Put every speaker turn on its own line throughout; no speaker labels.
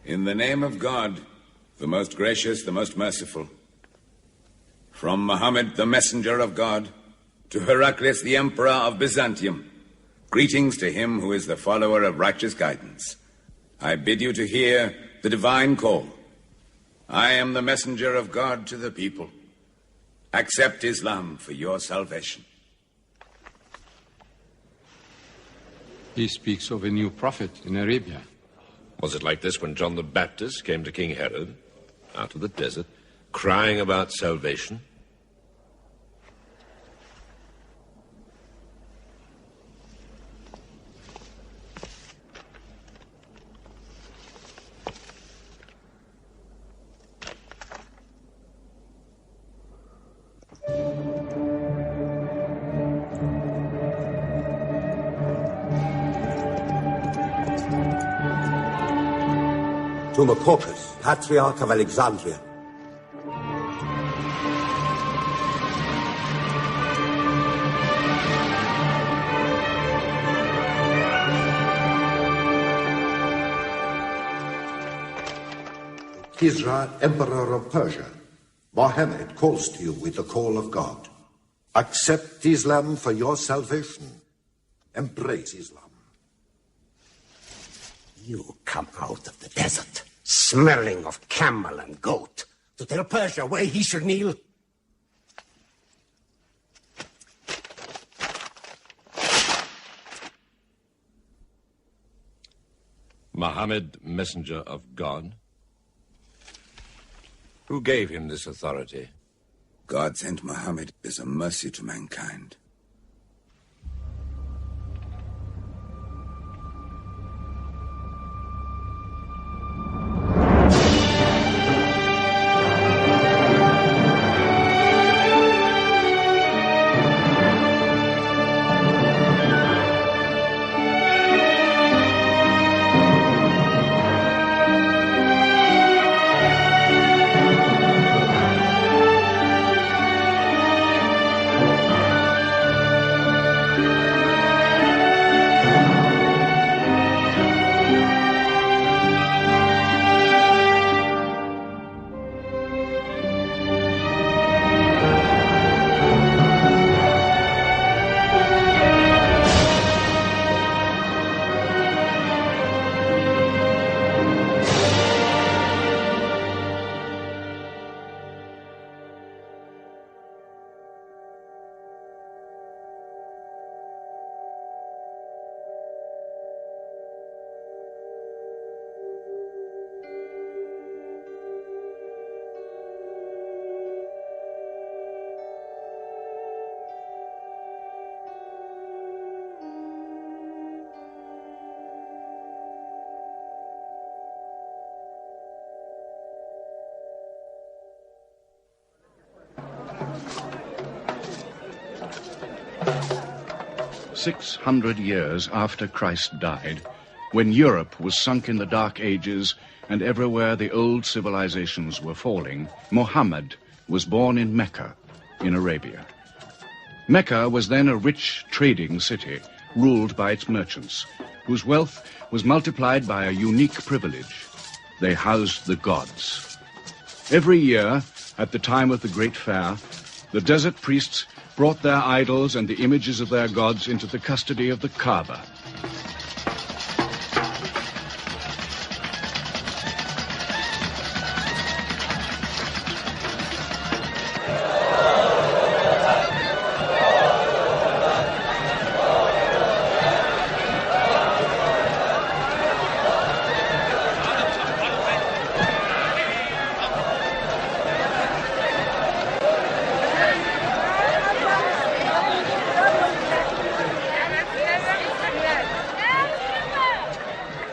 In the name of God, the most gracious, the most merciful, from Muhammad, the messenger of God, to Heraclius, the emperor of Byzantium, greetings to him who is the follower of righteous guidance. I bid you to hear the divine call. I am the messenger of God to the people. Accept Islam for your salvation.
He speaks of a new prophet in Arabia.
Was it like this when John the Baptist came to King Herod, out of the desert, crying about salvation?
To Macocus, Patriarch of Alexandria. Kisra, Emperor of Persia, Mohammed calls to you with the call of God. Accept Islam for your salvation. Embrace Islam.
You come out of the desert, smelling of camel and goat, to tell Persia where he should kneel?
Muhammad, messenger of God? Who gave him this authority?
God sent Muhammad as a mercy to mankind.
"600 years after Christ died, when Europe was sunk in the Dark Ages and everywhere the old civilizations were falling, Muhammad was born in Mecca, in Arabia. Mecca was then a rich trading city ruled by its merchants, whose wealth was multiplied by a unique privilege. They housed the gods. Every year, at the time of the great fair, the desert priests brought their idols and the images of their gods into the custody of the Kaaba.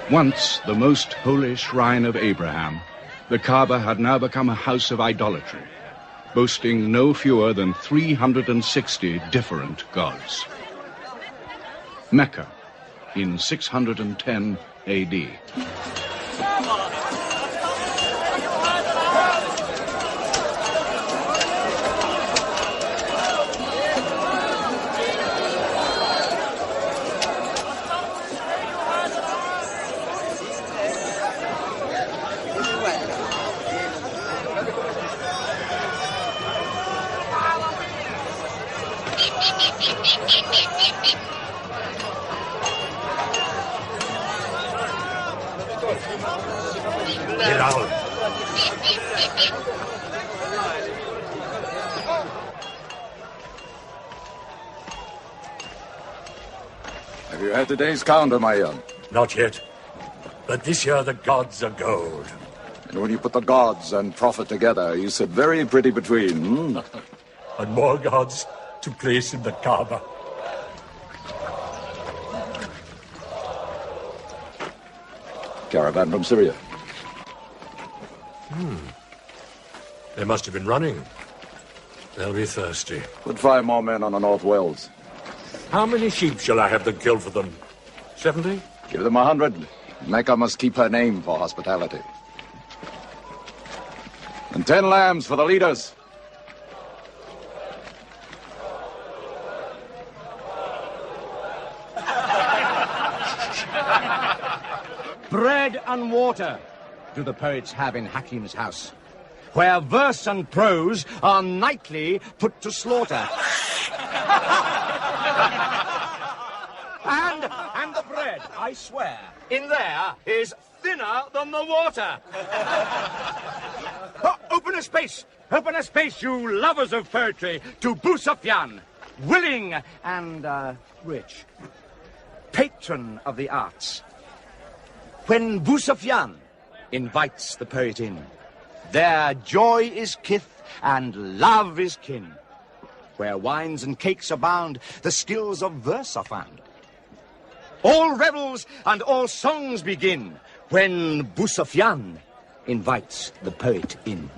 Once the most holy shrine of Abraham, the Kaaba had now become a house of idolatry, boasting no fewer than 360 different gods. Mecca, in 610 A.D.
Have you had today's calendar, my young?
Not yet. But this year the gods are gold.
And when you put the gods and prophet together, you sit very pretty between, hmm?
And more gods to place in the Kaaba.
Caravan from Syria.
They must have been running. They'll be thirsty.
Put 5 more men on the North Wells.
How many sheep shall I have them kill for them? 70?
Give them 100. Mecca must keep her name for hospitality. And 10 lambs for the leaders.
Bread and water do the poets have in Hakim's house, where verse and prose are nightly put to slaughter. And the bread, I swear, in there is thinner than the water. Oh, open a space, you lovers of poetry, to Busufyan, willing and rich, patron of the arts. When Busufyan invites the poet in, there joy is kith and love is kin. Where wines and cakes abound, the skills of verse are found. All revels and all songs begin when Busufyan invites the poet in.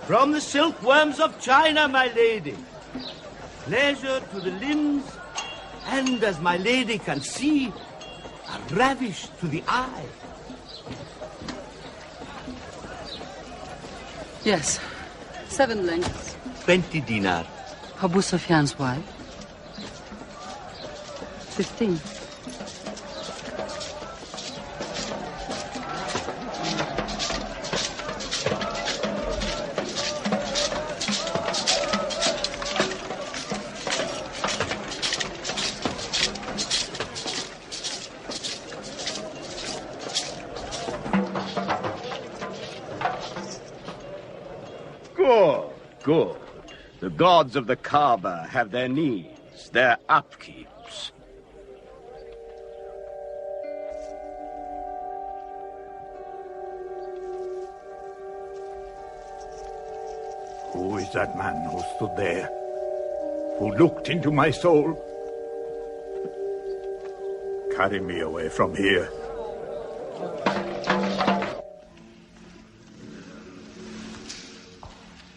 From the silkworms of China, my lady. Pleasure to the limbs, and as my lady can see, a ravish to the eye.
Yes, 7 lengths.
20 dinar.
Abu Sufyan's wife. 15.
Good. The gods of the Kaaba have their needs, their upkeeps.
Who is that man who stood there? Who looked into my soul? Carry me away from here.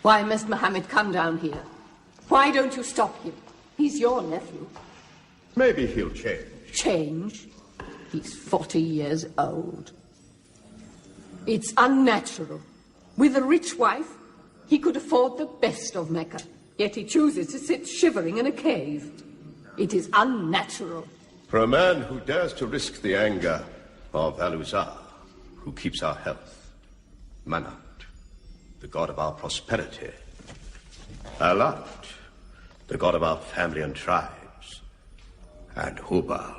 Why must Muhammad come down here? Why don't you stop him? He's your nephew.
Maybe he'll change.
change. He's 40 years old. It's unnatural. With a rich wife, he could afford the best of Mecca, yet he chooses to sit shivering in a cave. It is unnatural.
For a man who dares to risk the anger of Al-Uzza, who keeps our health, Manat, the god of our prosperity, Alat, the god of our family and tribes, and Hubal,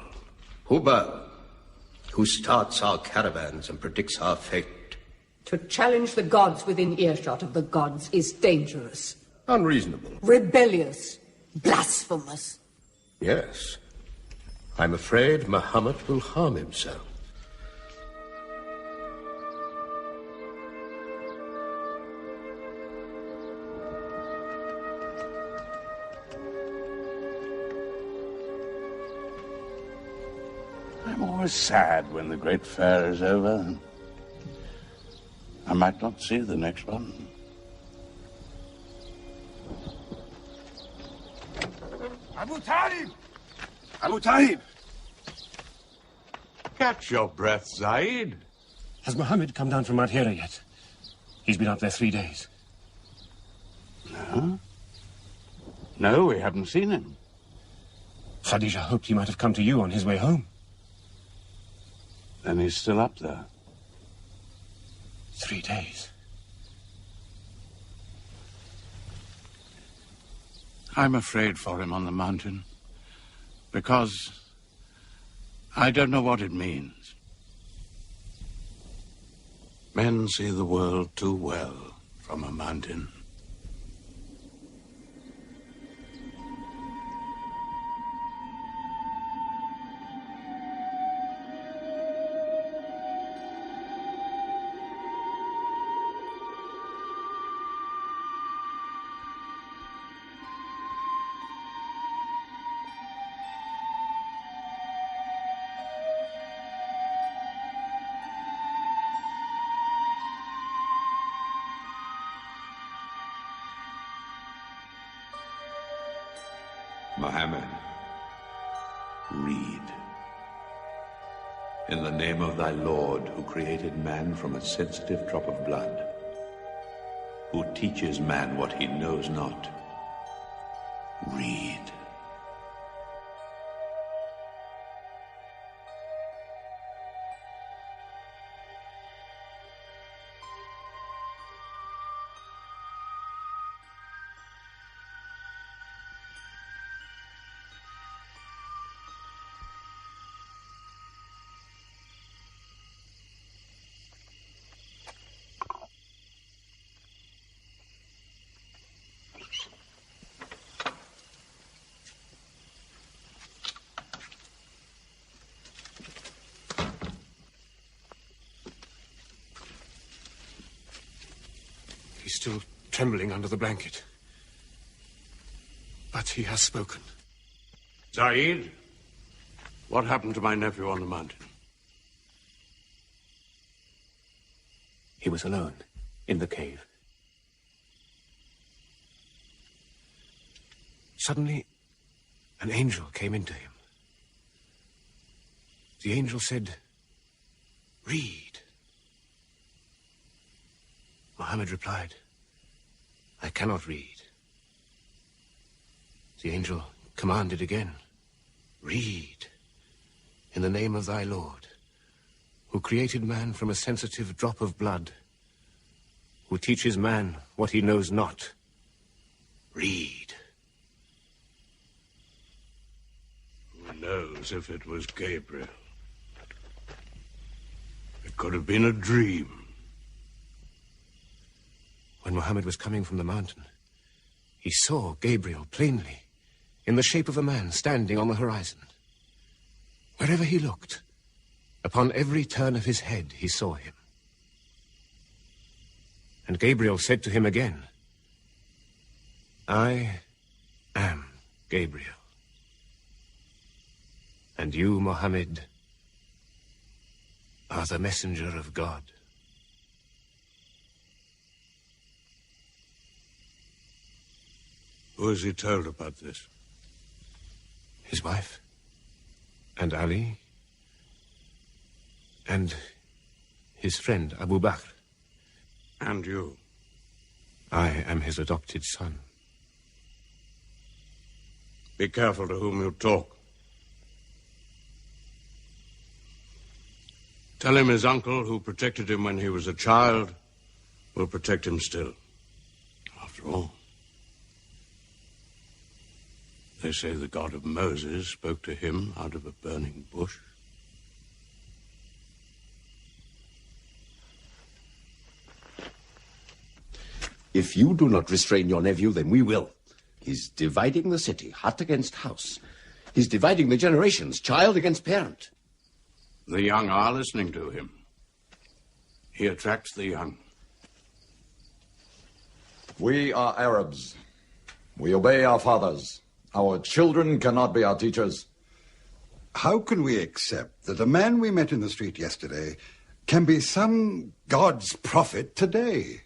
who starts our caravans and predicts our fate.
To challenge the gods within earshot of the gods is dangerous.
Unreasonable.
Rebellious. Blasphemous.
Yes. I'm afraid Muhammad will harm himself.
I'm always sad when the great fair is over. I might not see the next one.
Abu Talib! Abu Talib!
Catch your breath, Zaid.
Has Muhammad come down from Mount Hira yet? He's been out there 3 days.
No? No, we haven't seen him.
Khadija hoped he might have come to you on his way home.
Then he's still up there.
3 days.
I'm afraid for him on the mountain, because I don't know what it means. Men see the world too well from a mountain.
Muhammad, read. In the name of thy Lord, who created man from a sensitive drop of blood, who teaches man what he knows not, read.
He's still trembling under the blanket. But he has spoken.
Zaid, what happened to my nephew on the mountain?
He was alone in the cave. Suddenly, an angel came into him. The angel said, "Read." Muhammad replied, "I cannot read." The angel commanded again, "Read, in the name of thy Lord, who created man from a sensitive drop of blood, who teaches man what he knows not. Read."
Who knows if it was Gabriel? It could have been a dream.
When Muhammad was coming from the mountain, he saw Gabriel plainly, in the shape of a man standing on the horizon. Wherever he looked, upon every turn of his head, he saw him. And Gabriel said to him again, "I am Gabriel. And you, Muhammad, are the messenger of God."
Who has he told about this?
His wife And Ali? And his friend, Abu Bakr?
And you?
I am his adopted son.
Be careful to whom you talk. Tell him his uncle, who protected him when he was a child, will protect him still. After all, they say the God of Moses spoke to him out of a burning bush.
If you do not restrain your nephew, then we will. He's dividing the city, hut against house. He's dividing the generations, child against parent.
The young are listening to him. He attracts the young.
We are Arabs. We obey our fathers. Our children cannot be our teachers.
How can we accept that a man we met in the street yesterday can be some God's prophet today?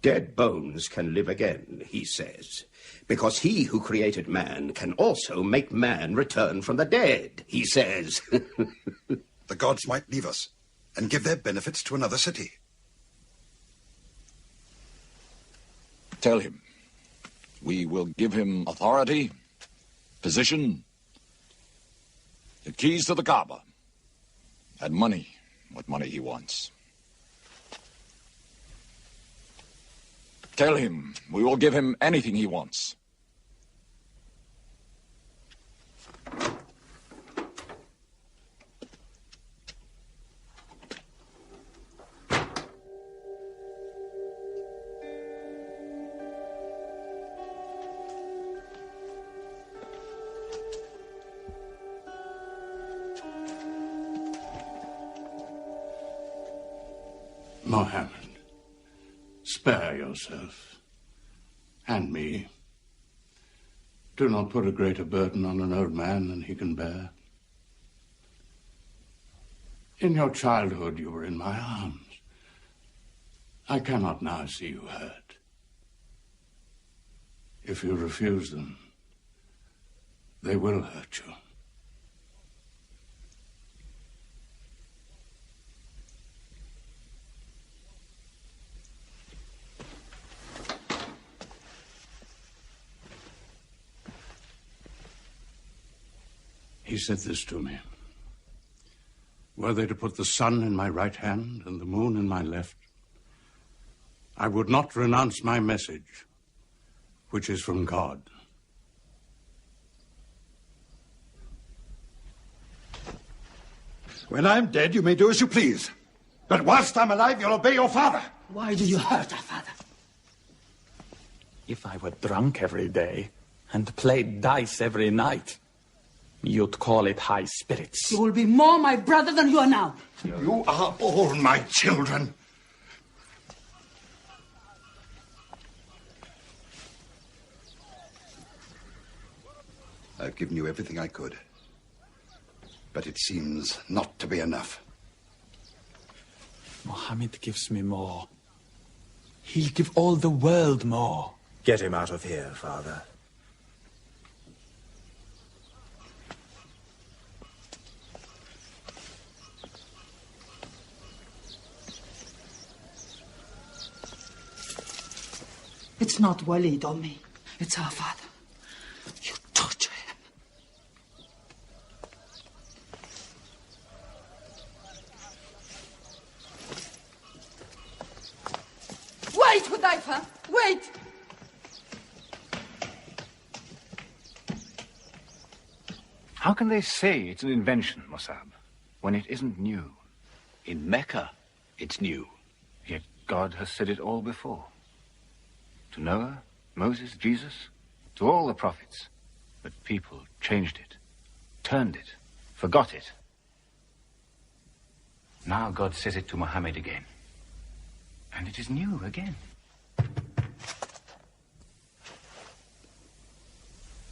Dead bones can live again, he says, because he who created man can also make man return from the dead, he says.
The gods might leave us and give their benefits to another city.
Tell him. We will give him authority, position, the keys to the Kaaba, and money, what money he wants. Tell him we will give him anything he wants.
Mohammed, spare yourself. And me. Do not put a greater burden on an old man than he can bear. In your childhood, you were in my arms. I cannot now see you hurt. If you refuse them, they will hurt you. He said this to me. Were they to put the sun in my right hand and the moon in my left, I would not renounce my message, which is from God.
When I'm dead, you may do as you please. But whilst I'm alive, you'll obey your father.
Why do you hurt our father? If I were drunk every day and played dice every night, you'd call it high spirits.
You will be more my brother than you are now.
You are all my children. I've given you everything I could. But it seems not to be enough.
Mohammed gives me more. He'll give all the world more.
Get him out of here, Father.
It's not Walid or me. It's our father. You torture him. Wait, Hudayfa! Wait!
How can they say it's an invention, Mossab, when it isn't new? In Mecca, it's new. Yet God has said it all before. To Noah, Moses, Jesus, to all the prophets. But people changed it, turned it, forgot it. Now God says it to Muhammad again. And it is new again.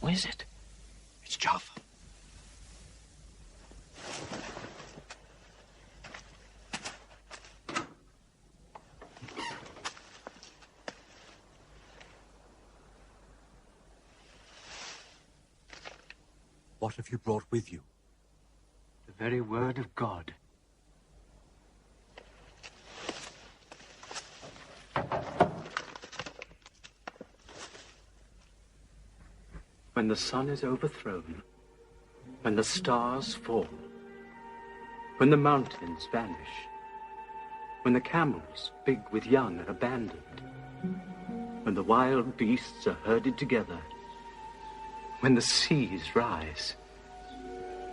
What is it?
It's Jaffa.
What have you brought with you?
very word of God. When the sun is overthrown, when the stars fall, when the mountains vanish, when the camels, big with young, are abandoned, when the wild beasts are herded together, when the seas rise,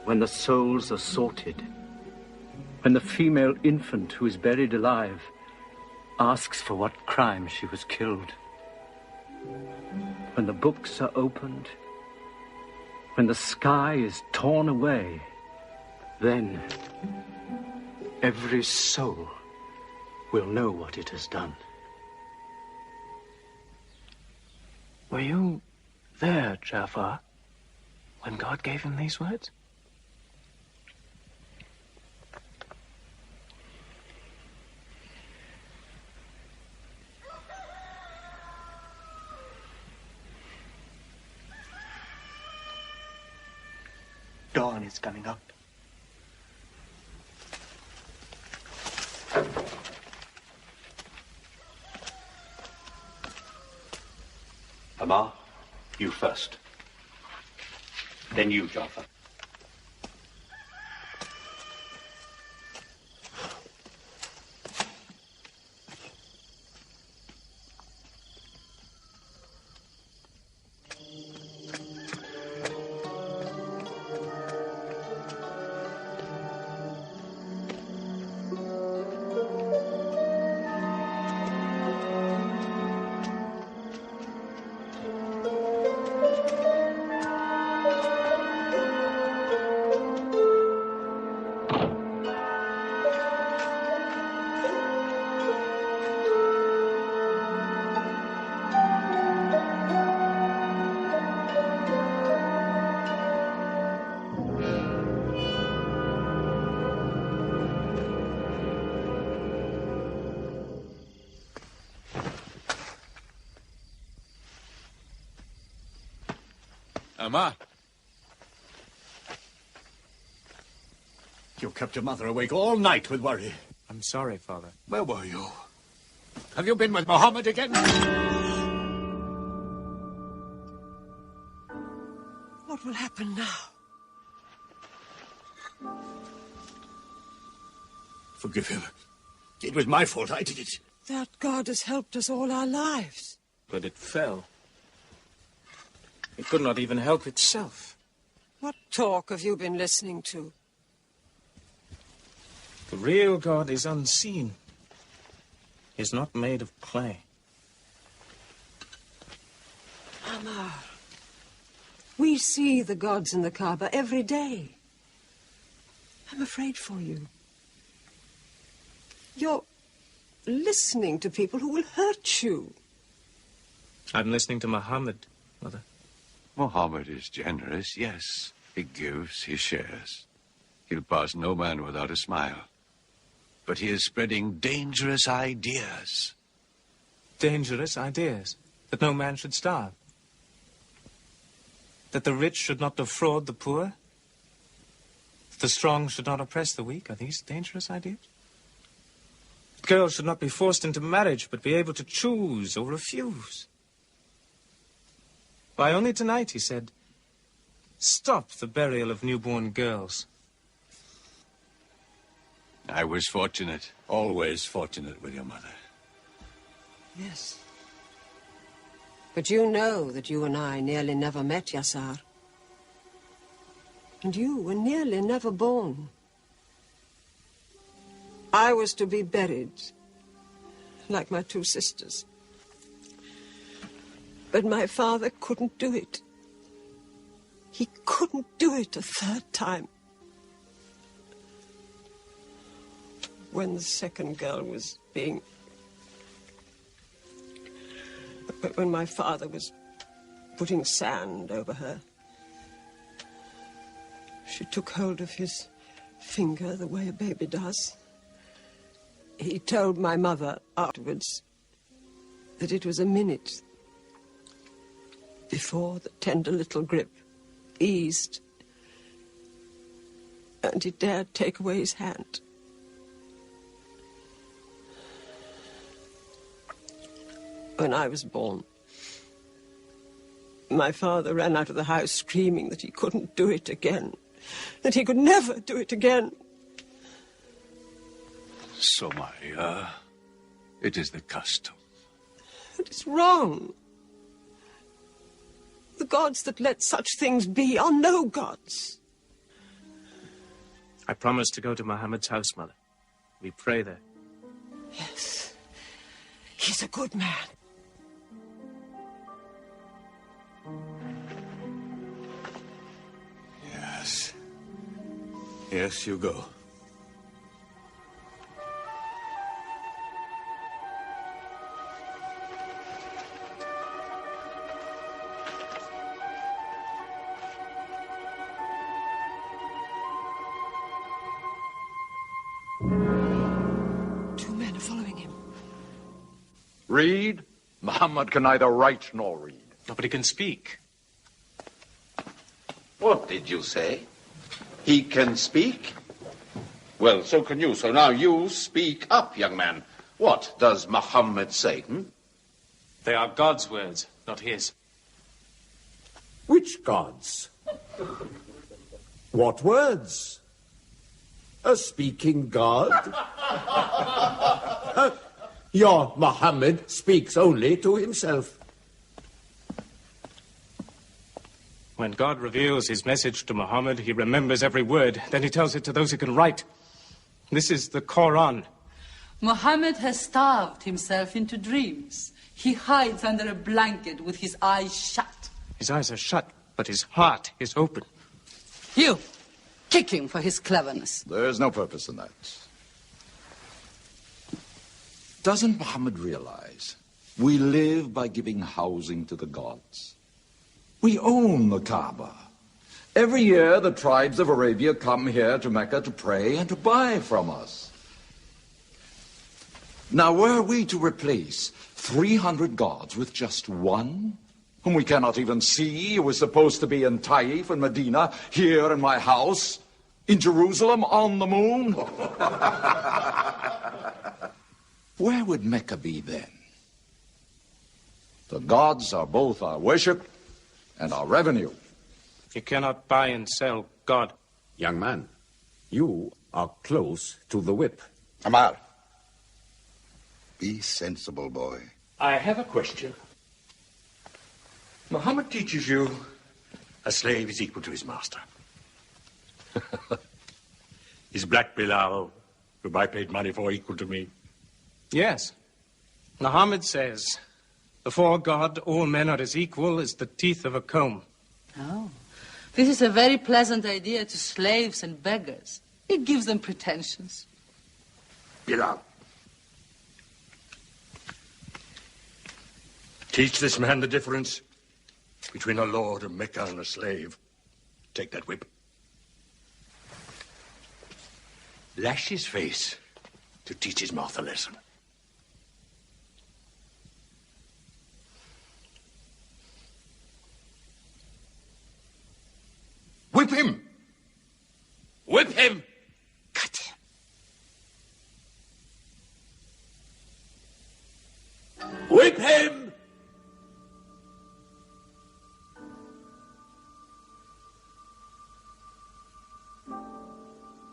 when the souls are sorted, when the female infant who is buried alive asks for what crime she was killed, when the books are opened, when the sky is torn away, then every soul will know what it has done.
Were you there, Jafar, when God gave him these words?
Dawn is coming up. Amar, you first. Then you, Jafar.
Amar.
You kept your mother awake all night with worry.
I'm sorry, Father.
Where were you? Have you been with Muhammad again?
What will happen now?
Forgive him. It was my fault. I did it.
That God has helped us all our lives.
But it fell. It could not even help itself.
What talk have you been listening to?
The real God is unseen. He is not made of clay.
Amar, we see the gods in the Kaaba every day. I'm afraid for you. You're listening to people who will hurt you.
I'm listening to Muhammad, Mother.
Muhammad is generous, yes. He gives, he shares. He'll pass no man without a smile. But he is spreading dangerous ideas.
Dangerous ideas? That no man should starve? That the rich should not defraud the poor? That the strong should not oppress the weak? Are these dangerous ideas? That girls should not be forced into marriage, but be able to choose or refuse? Why, only tonight he said, stop the burial of newborn girls.
I was fortunate, always fortunate with your mother.
Yes. But you know that you and I nearly never met, Yassar. And you were nearly never born. I was to be buried, like my two sisters. But my father couldn't do it. He couldn't do it a third time. When the second girl was being... When my father was putting sand over her, she took hold of his finger the way a baby does. He told my mother afterwards that it was a minute before the tender little grip eased And he dared take away his hand. When I was born, my father ran out of the house screaming that he couldn't do it again, that he could never do it again.
So, Maria, it is the custom.
It is wrong. The gods that let such things be are no gods.
I promised to go to Muhammad's house, Mother. We pray there.
Yes. He's a good man.
Yes. Yes, you go.
Two men are following him.
Read? Muhammad can neither write nor read.
Nobody can speak.
What did you say? He can speak? Well, so can you. So now you speak up, young man. What does Muhammad say?
They are God's words, not his.
Which gods? What words? A speaking God? Your Muhammad speaks only to himself.
When God reveals his message to Muhammad, he remembers every word. Then he tells it to those who can write. This is the Quran.
Muhammad has starved himself into dreams. He hides under a blanket with his eyes shut.
His eyes are shut, but his heart is open.
You, kick him for his cleverness.
There's no purpose in that. Doesn't Muhammad realize we live by giving housing to the gods? We own the Kaaba. Every year, the tribes of Arabia come here to Mecca to pray and to buy from us. Now, were we to replace 300 gods with just one, whom we cannot even see, who is supposed to be in Taif and Medina, here in my house, in Jerusalem, on the moon? Where would Mecca be then? The gods are both our worship and our revenue.
You cannot buy and sell God.
Young man, you are close to the whip.
Amar. Be sensible, boy.
I have a question. Muhammad teaches you a slave is equal to his master. Is Black Bilal, whom I paid money for, equal to me?
Yes. Muhammad says, before God, all men are as equal as the teeth of a comb.
Oh, this is a very pleasant idea to slaves and beggars. It gives them pretensions.
Bilal. Teach this man the difference between a lord of Mecca and a slave. Take that whip. Lash his face to teach his mouth a lesson. Whip him! Whip him!
Cut him.
Whip him!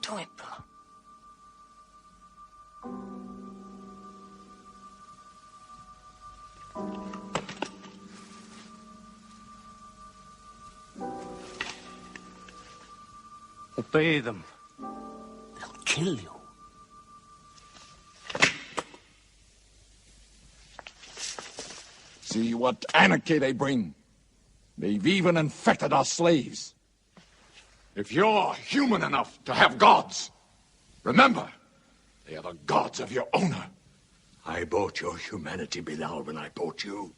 Do it, Bill.
Obey them.
They'll kill you.
See what anarchy they bring. They've even infected our slaves. If you're human enough to have gods, remember, they are the gods of your owner.
I bought your humanity, Bilal, when I bought you.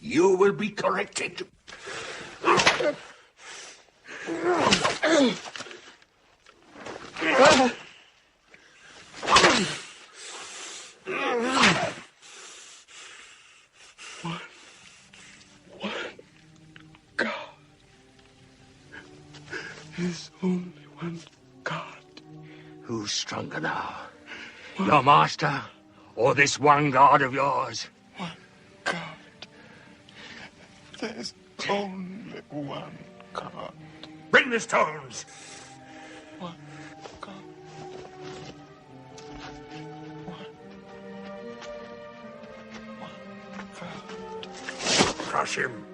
You will be corrected. There's only one God.
Who's stronger now? Your master, or this one God of yours?
One God. There's only one God.
Bring the stones.
One God. One God.
Crush him.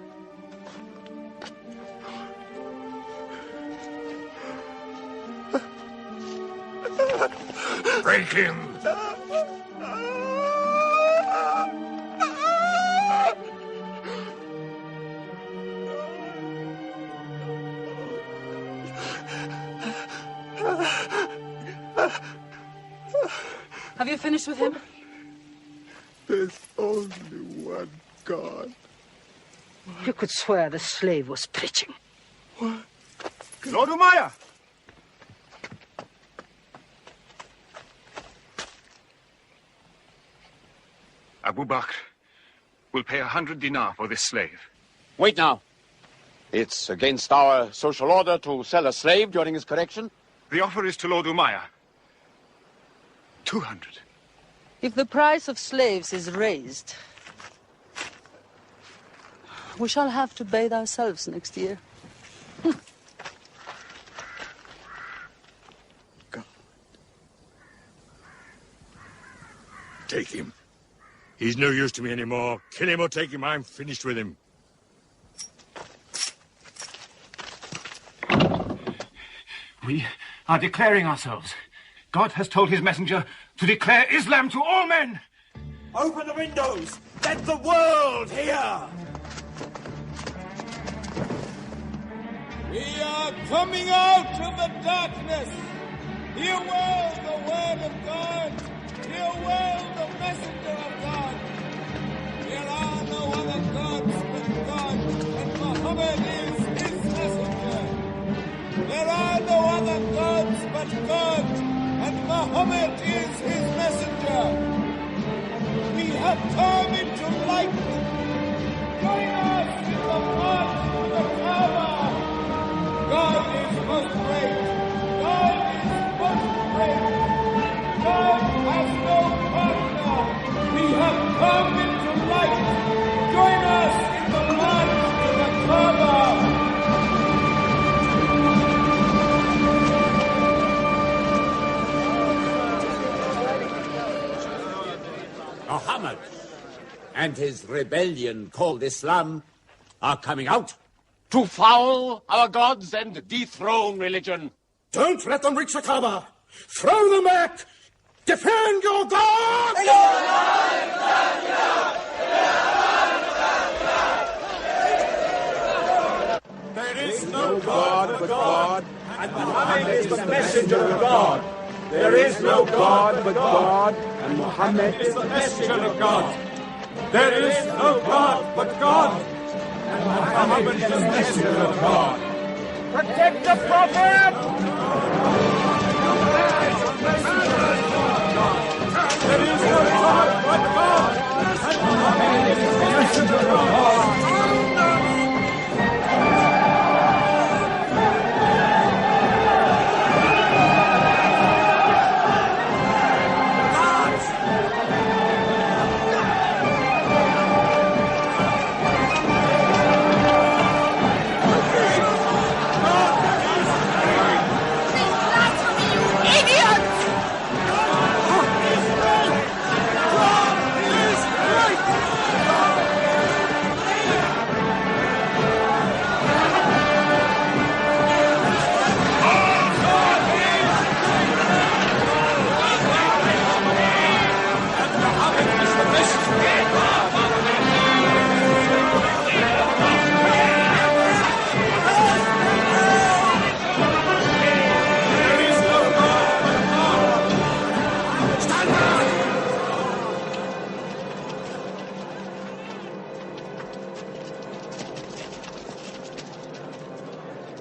Break him.
Have you finished with him?
There's only one God.
You could swear the slave was preaching.
What?
Lord Umaya!
Abu Bakr will pay 100 dinar for this slave.
Wait now. It's against our social order to sell a slave during his correction.
The offer is to Lord Umayya. 200.
If the price of slaves is raised, we shall have to bathe ourselves next year.
Take him. He's no use to me anymore. Kill him or take him. I'm finished with him.
We are declaring ourselves. God has told his messenger to declare Islam to all men.
Open the windows! Let the world hear!
We are coming out of the darkness. Hear well the word of God. Hear well the messenger of God. There are no other gods but God, and Muhammad is his messenger. There are no other gods but God, and Muhammad is his messenger. We have come into light. Join us in the march to the Kaaba. God is most great. God is most great. God has no partner. We have come into light. Join us in the march to the Kaaba.
Muhammad and his rebellion called Islam are coming out to foul our gods and dethrone religion.
Don't let them reach the Kaaba! Throw them back! Defend your God!
There is no God but God, and Muhammad is the messenger of God. There is no God but God, and Muhammad is the messenger of God. There is no God but God, and Muhammad is the messenger of God.
Protect the Prophet!
There is no God but God, and Muhammad is the messenger of God.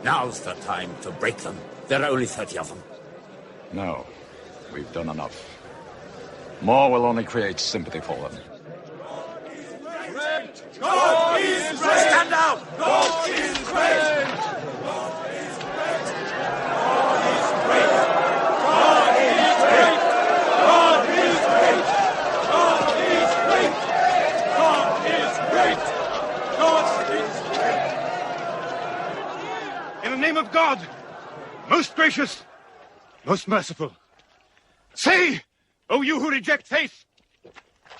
Now's the time to break them. There are only 30 of them.
No, we've done enough. More will only create sympathy for them.
God is great! Stand out!
God is great!
In the name of God, most gracious, most merciful, say, O you who reject faith,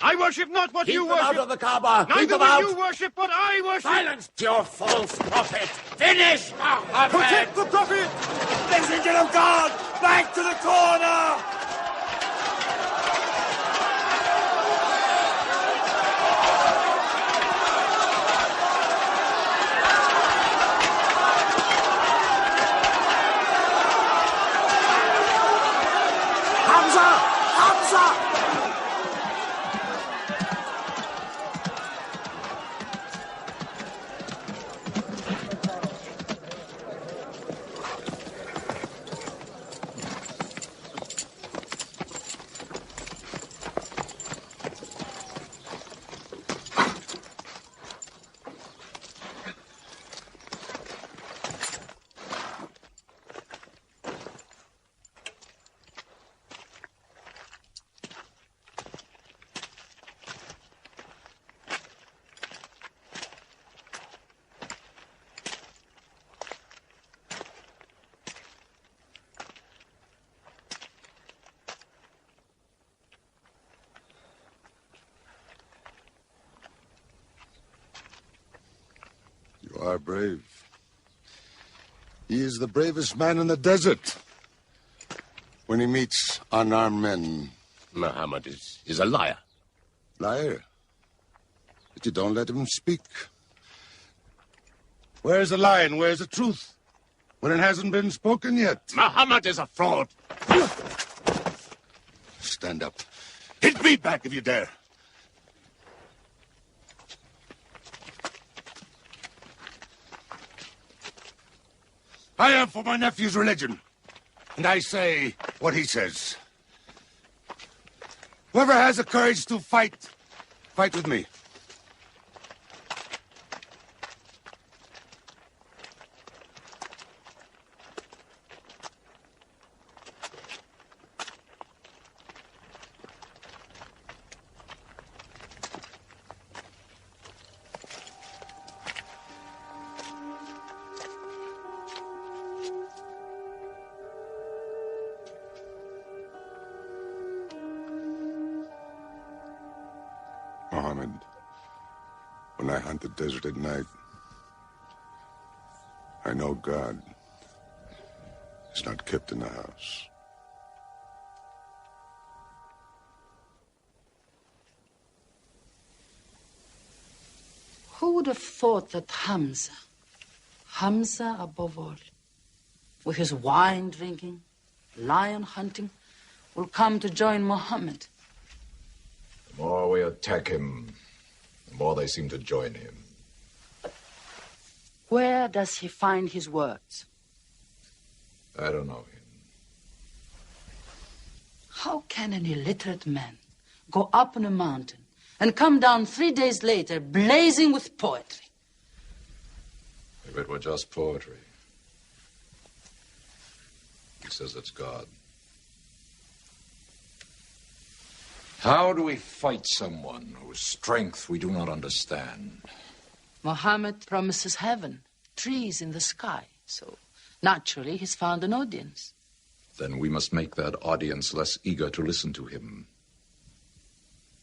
I worship not what you worship.
Keep them out of the Kaaba. Keep
Neither
them
will
out.
you worship what I worship.
Silence, your false prophet. Finish, Muhammad.
Protect the prophet.
Messenger of God, back to the corner.
You are brave. He is the bravest man in the desert. When he meets unarmed men...
Muhammad is a liar.
Liar? But you don't let him speak. Where's the lie and where's the truth? When it hasn't been spoken yet.
Muhammad is a fraud.
Stand up. Hit me back if you dare. I am for my nephew's religion, and I say what he says. Whoever has the courage to fight, fight with me. Muhammad, when I hunt the desert at night, I know God is not kept in the house.
Who would have thought that Hamza above all, with his wine drinking, lion hunting, will come to join Muhammad?
The more we attack him, the more they seem to join him.
Where does he find his words?
I don't know him.
How can an illiterate man go up on a mountain and come down 3 days later blazing with poetry?
If it were just poetry. He says it's God. How do we fight someone whose strength we do not understand?
Muhammad promises heaven, trees in the sky, so naturally he's found an audience.
Then we must make that audience less eager to listen to him.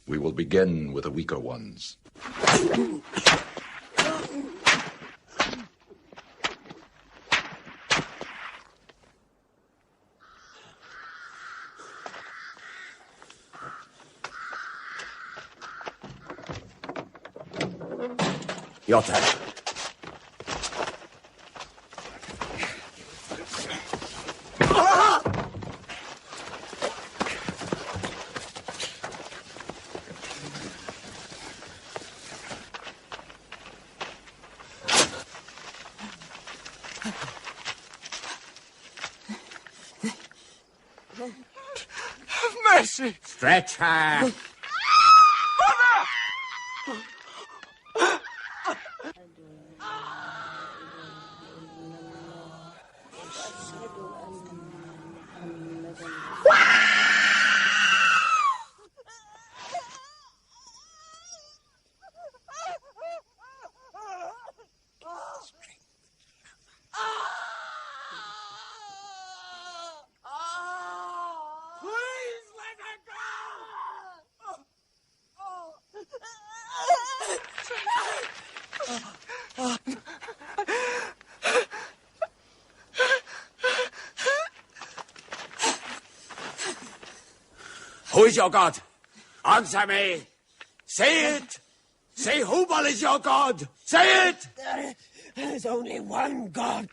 We will begin with the weaker ones.
Your turn.
Have mercy! Stretch her! Who is your God? Answer me. Say it. Say Hubal is your God. Say it.
There is only one God.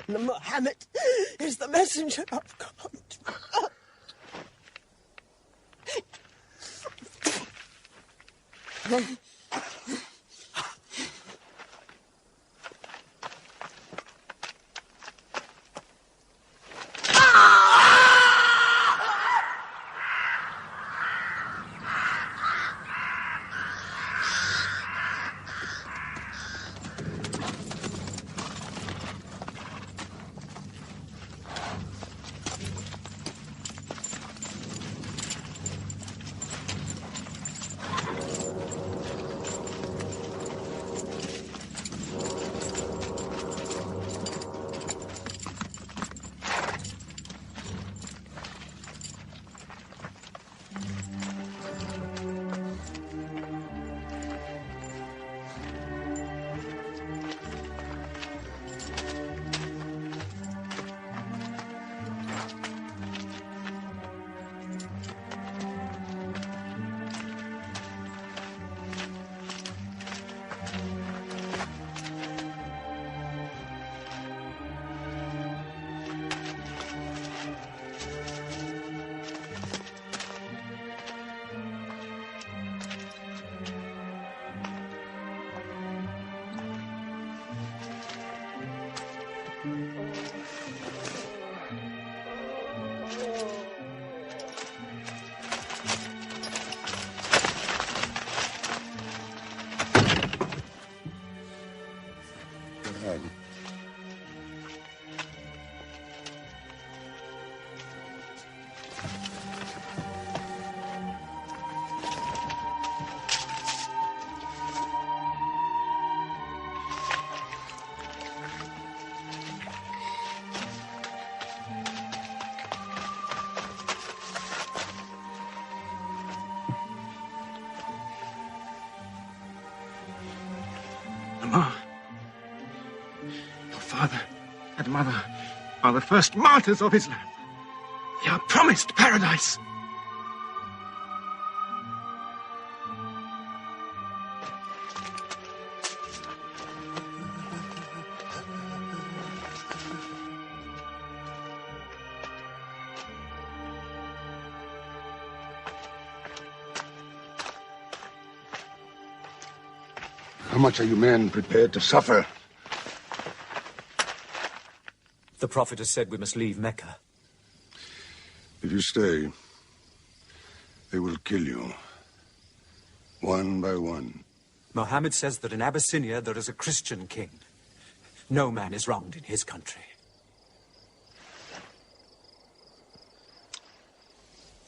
And Muhammad is the messenger of God.
Mama, your father and mother are the first martyrs of Islam. They are promised paradise.
How much are you men prepared to suffer?
The Prophet has said we must leave Mecca.
If you stay, they will kill you. One by one.
Muhammad says that in Abyssinia there is a Christian king. No man is wronged in his country.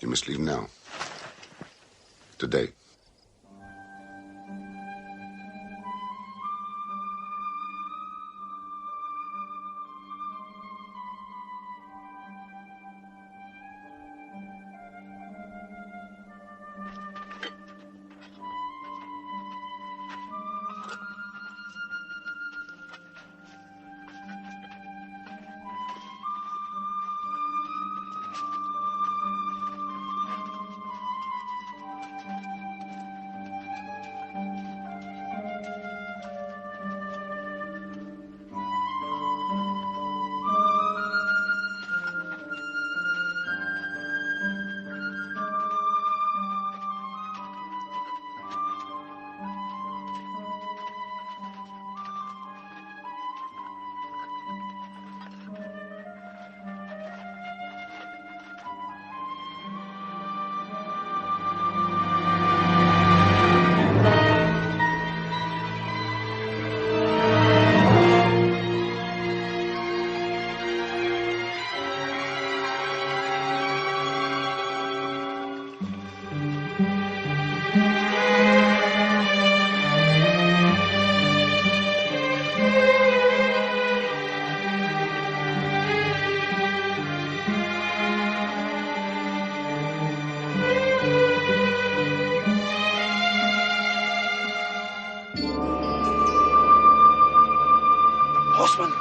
You must leave now. Today.
Horseman!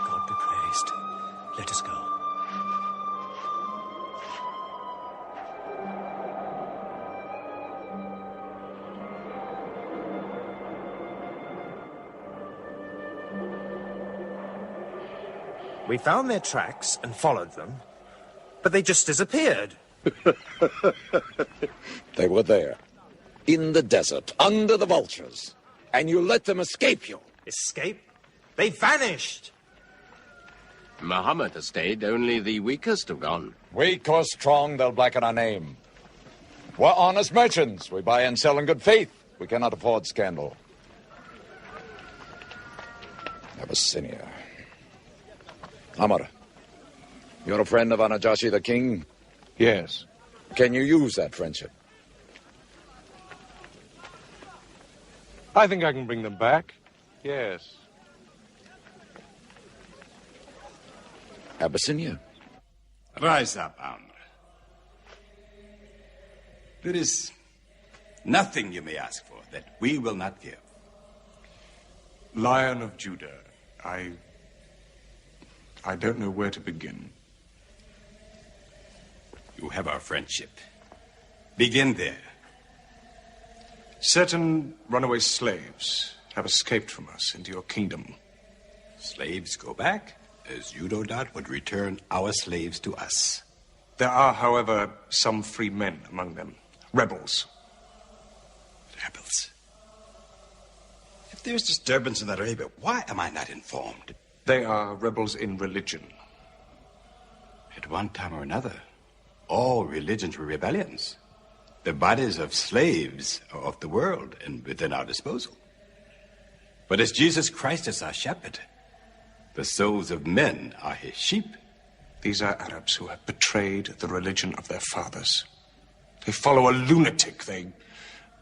God be praised. Let us go.
We found their tracks and followed them, but they just disappeared.
They were there, in the desert, under the vultures, and you let them escape you.
Escape? They vanished.
Muhammad has stayed. Only the weakest have gone.
Weak or strong, they'll blacken our name. We're honest merchants. We buy and sell in good faith. We cannot afford scandal. Abyssinia. Amr, you're a friend of Anajashi the king?
Yes.
Can you use that friendship?
I think I can bring them back. Yes.
Abyssinia.
Rise up, Amr. There is nothing you may ask for that we will not give.
Lion of Judah, I don't know where to begin.
You have our friendship. Begin there.
Certain runaway slaves have escaped from us into your kingdom.
Slaves go back, as you no doubt would return our slaves to us.
There are, however, some free men among them. Rebels.
Rebels? If there's disturbance in Arabia, why am I not informed?
They are rebels in religion.
At one time or another, all religions were rebellions. The bodies of slaves are of the world and within our disposal. But as Jesus Christ is our shepherd, the souls of men are his sheep.
These are Arabs who have betrayed the religion of their fathers. They follow a lunatic they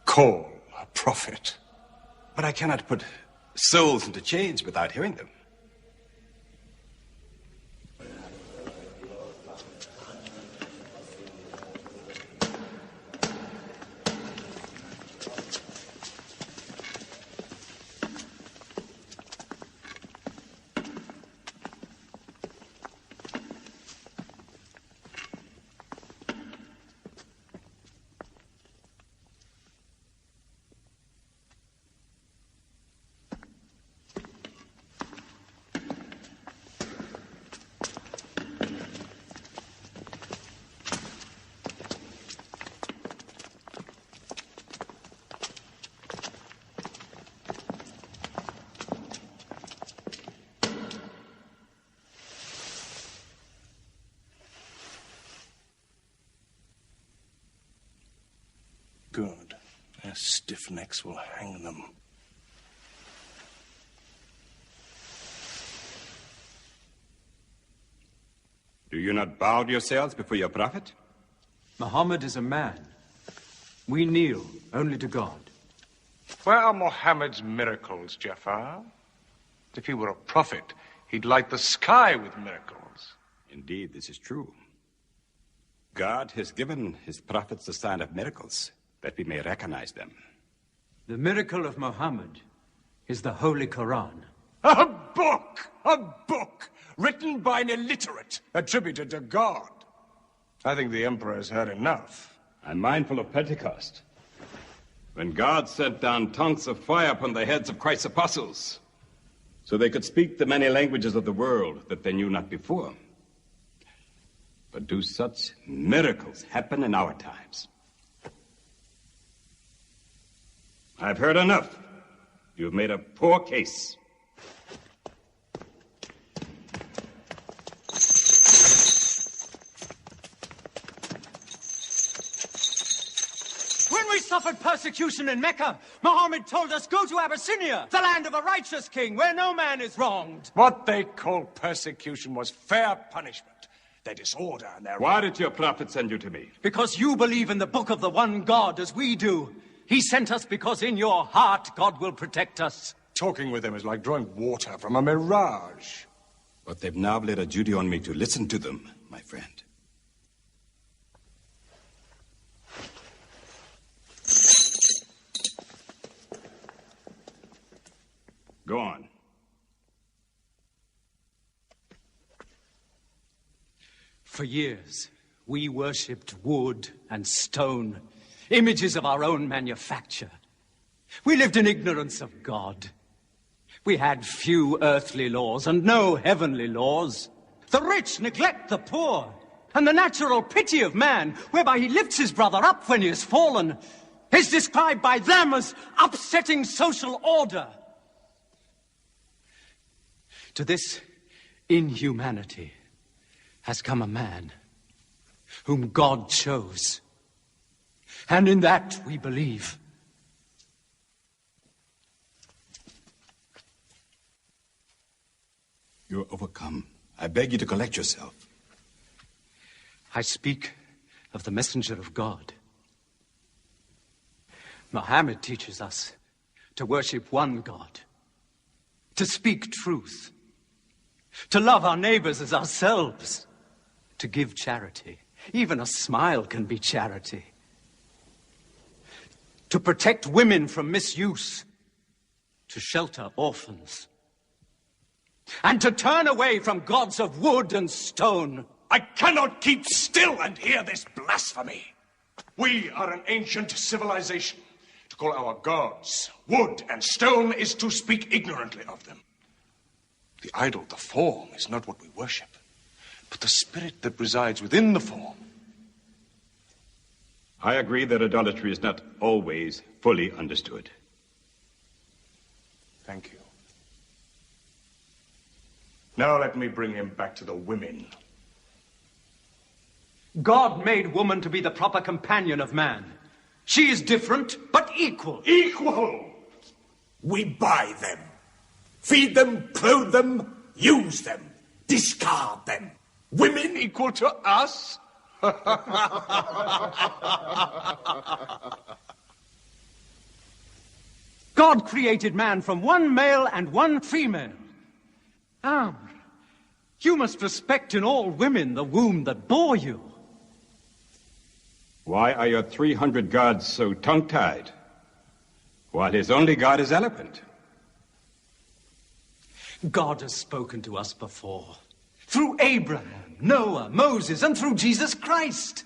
call a prophet.
But I cannot put souls into chains without hearing them.
Good. Their stiff necks will hang them.
Do you not bow yourselves before your prophet?
Muhammad is a man. We kneel only to God.
Where are Muhammad's miracles, Jafar? If he were a prophet, he'd light the sky with miracles.
Indeed, this is true. God has given his prophets the sign of miracles, that we may recognize them.
The miracle of Muhammad is the Holy Quran.
A book written by an illiterate, attributed to God. I think the Emperor has heard enough.
I'm mindful of Pentecost, when God sent down tongues of fire upon the heads of Christ's apostles, so they could speak the many languages of the world that they knew not before. But do such miracles happen in our times? I've heard enough.
You've made a poor case.
When we suffered persecution in Mecca, Muhammad told us, go to Abyssinia, the land of a righteous king, where no man is wronged.
What they called persecution was fair punishment. Their disorder and their...
Why did your prophet send you to me?
Because you believe in the book of the one God as we do. He sent us because in your heart God will protect us.
Talking with them is like drawing water from a mirage.
But they've now laid a duty on me to listen to them, my friend. Go on.
For years, we worshipped wood and stone, images of our own manufacture. We lived in ignorance of God. We had few earthly laws and no heavenly laws. The rich neglect the poor, and the natural pity of man, whereby he lifts his brother up when he has fallen, is described by them as upsetting social order. To this inhumanity has come a man whom God chose. And in that we believe.
You're overcome. I beg you to collect yourself.
I speak of the messenger of God. Muhammad teaches us to worship one God, to speak truth, to love our neighbors as ourselves, to give charity. Even a smile can be charity. To protect women from misuse, to shelter orphans, and to turn away from gods of wood and stone.
I cannot keep still and hear this blasphemy. We are an ancient civilization. To call our gods wood and stone is to speak ignorantly of them. The idol, the form, is not what we worship, but the spirit that resides within the form.
I agree that idolatry is not always fully understood.
Thank you. Now let me bring him back to the women.
God made woman to be the proper companion of man. She is different, but equal.
Equal!
We buy them. Feed them, clothe them, use them, discard them.
Women equal to us?
God created man from one male and one female. You must respect in all women the womb that bore you.
Why are your 300 gods so tongue-tied, while his only god is eloquent?
God has spoken to us before, through Abraham, Noah, Moses, and through Jesus Christ.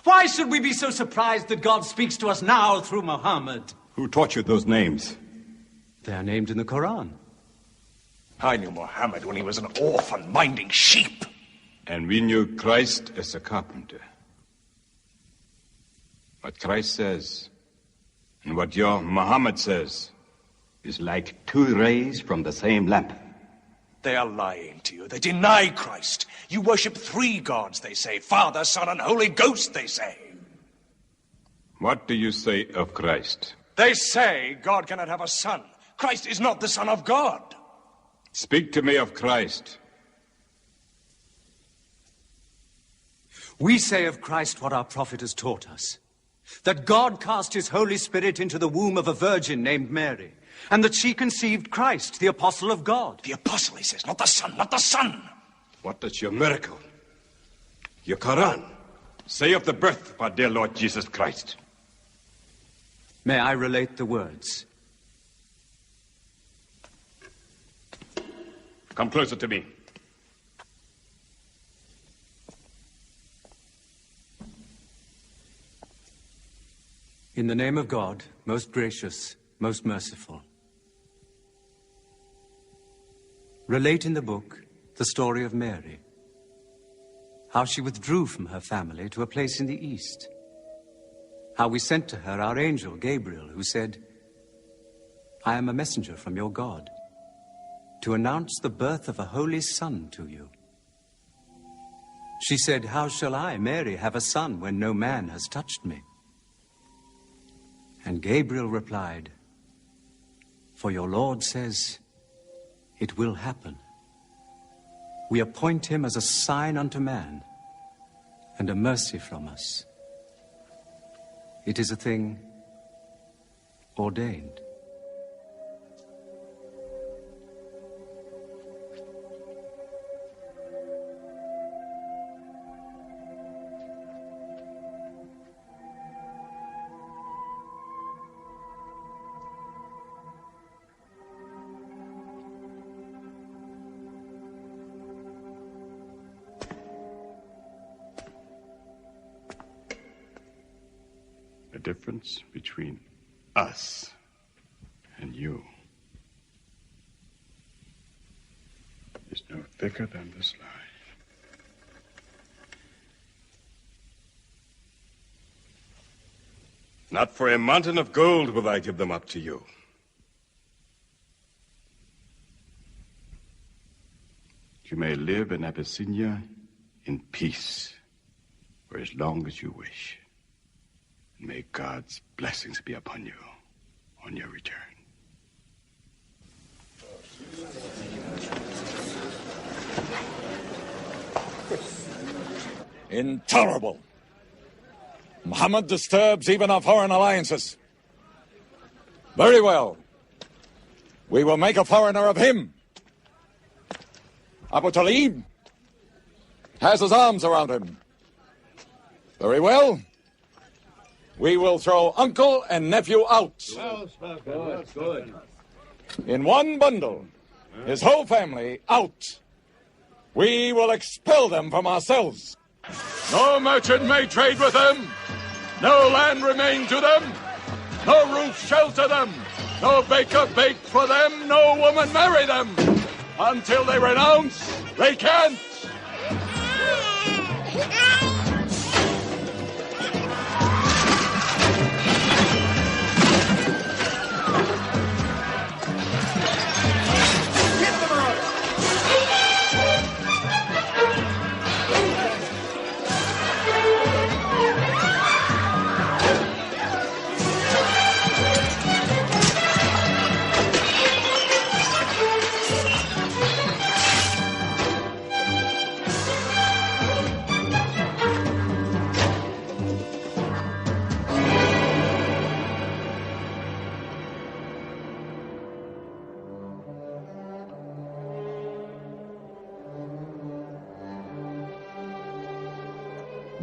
Why should we be so surprised that God speaks to us now through Muhammad?
Who taught you those names?
They are named in the Quran.
I knew Muhammad when he was an orphan minding sheep.
And we knew Christ as a carpenter. What Christ says, and what your Muhammad says, is like two rays from the same lamp.
They are lying to you. They deny Christ. You worship three gods, they say. Father, Son, and Holy Ghost, they say.
What do you say of Christ?
They say God cannot have a son. Christ is not the Son of God.
Speak to me of Christ.
We say of Christ what our prophet has taught us. That God cast his Holy Spirit into the womb of a virgin named Mary, and that she conceived Christ, the apostle of God.
The apostle, he says, not the son, not the son.
What does your miracle, your Quran, say of the birth of our dear Lord Jesus Christ?
May I relate the words?
Come closer to me.
In the name of God, most gracious, most merciful. Relate in the book the story of Mary, how she withdrew from her family to a place in the east, how we sent to her our angel Gabriel, who said, I am a messenger from your God to announce the birth of a holy son to you. She said, how shall I, Mary, have a son when no man has touched me? And Gabriel replied, for your Lord says, it will happen. We appoint him as a sign unto man and a mercy from us. It is a thing ordained.
The difference between us and you is no thicker than this lie. Not for a mountain of gold will I give them up to you. You may live in Abyssinia in peace for as long as you wish. May God's blessings be upon you on your return.
Intolerable! Muhammad disturbs even our foreign alliances. Very well. We will make a foreigner of him. Abu Talib has his arms around him. Very well. We will throw uncle and nephew out.
Good.
In one bundle, his whole family out. We will expel them from ourselves. No merchant may trade with them. No land remain to them. No roof shelter them. No baker bake for them. No woman marry them. Until they renounce, they can't.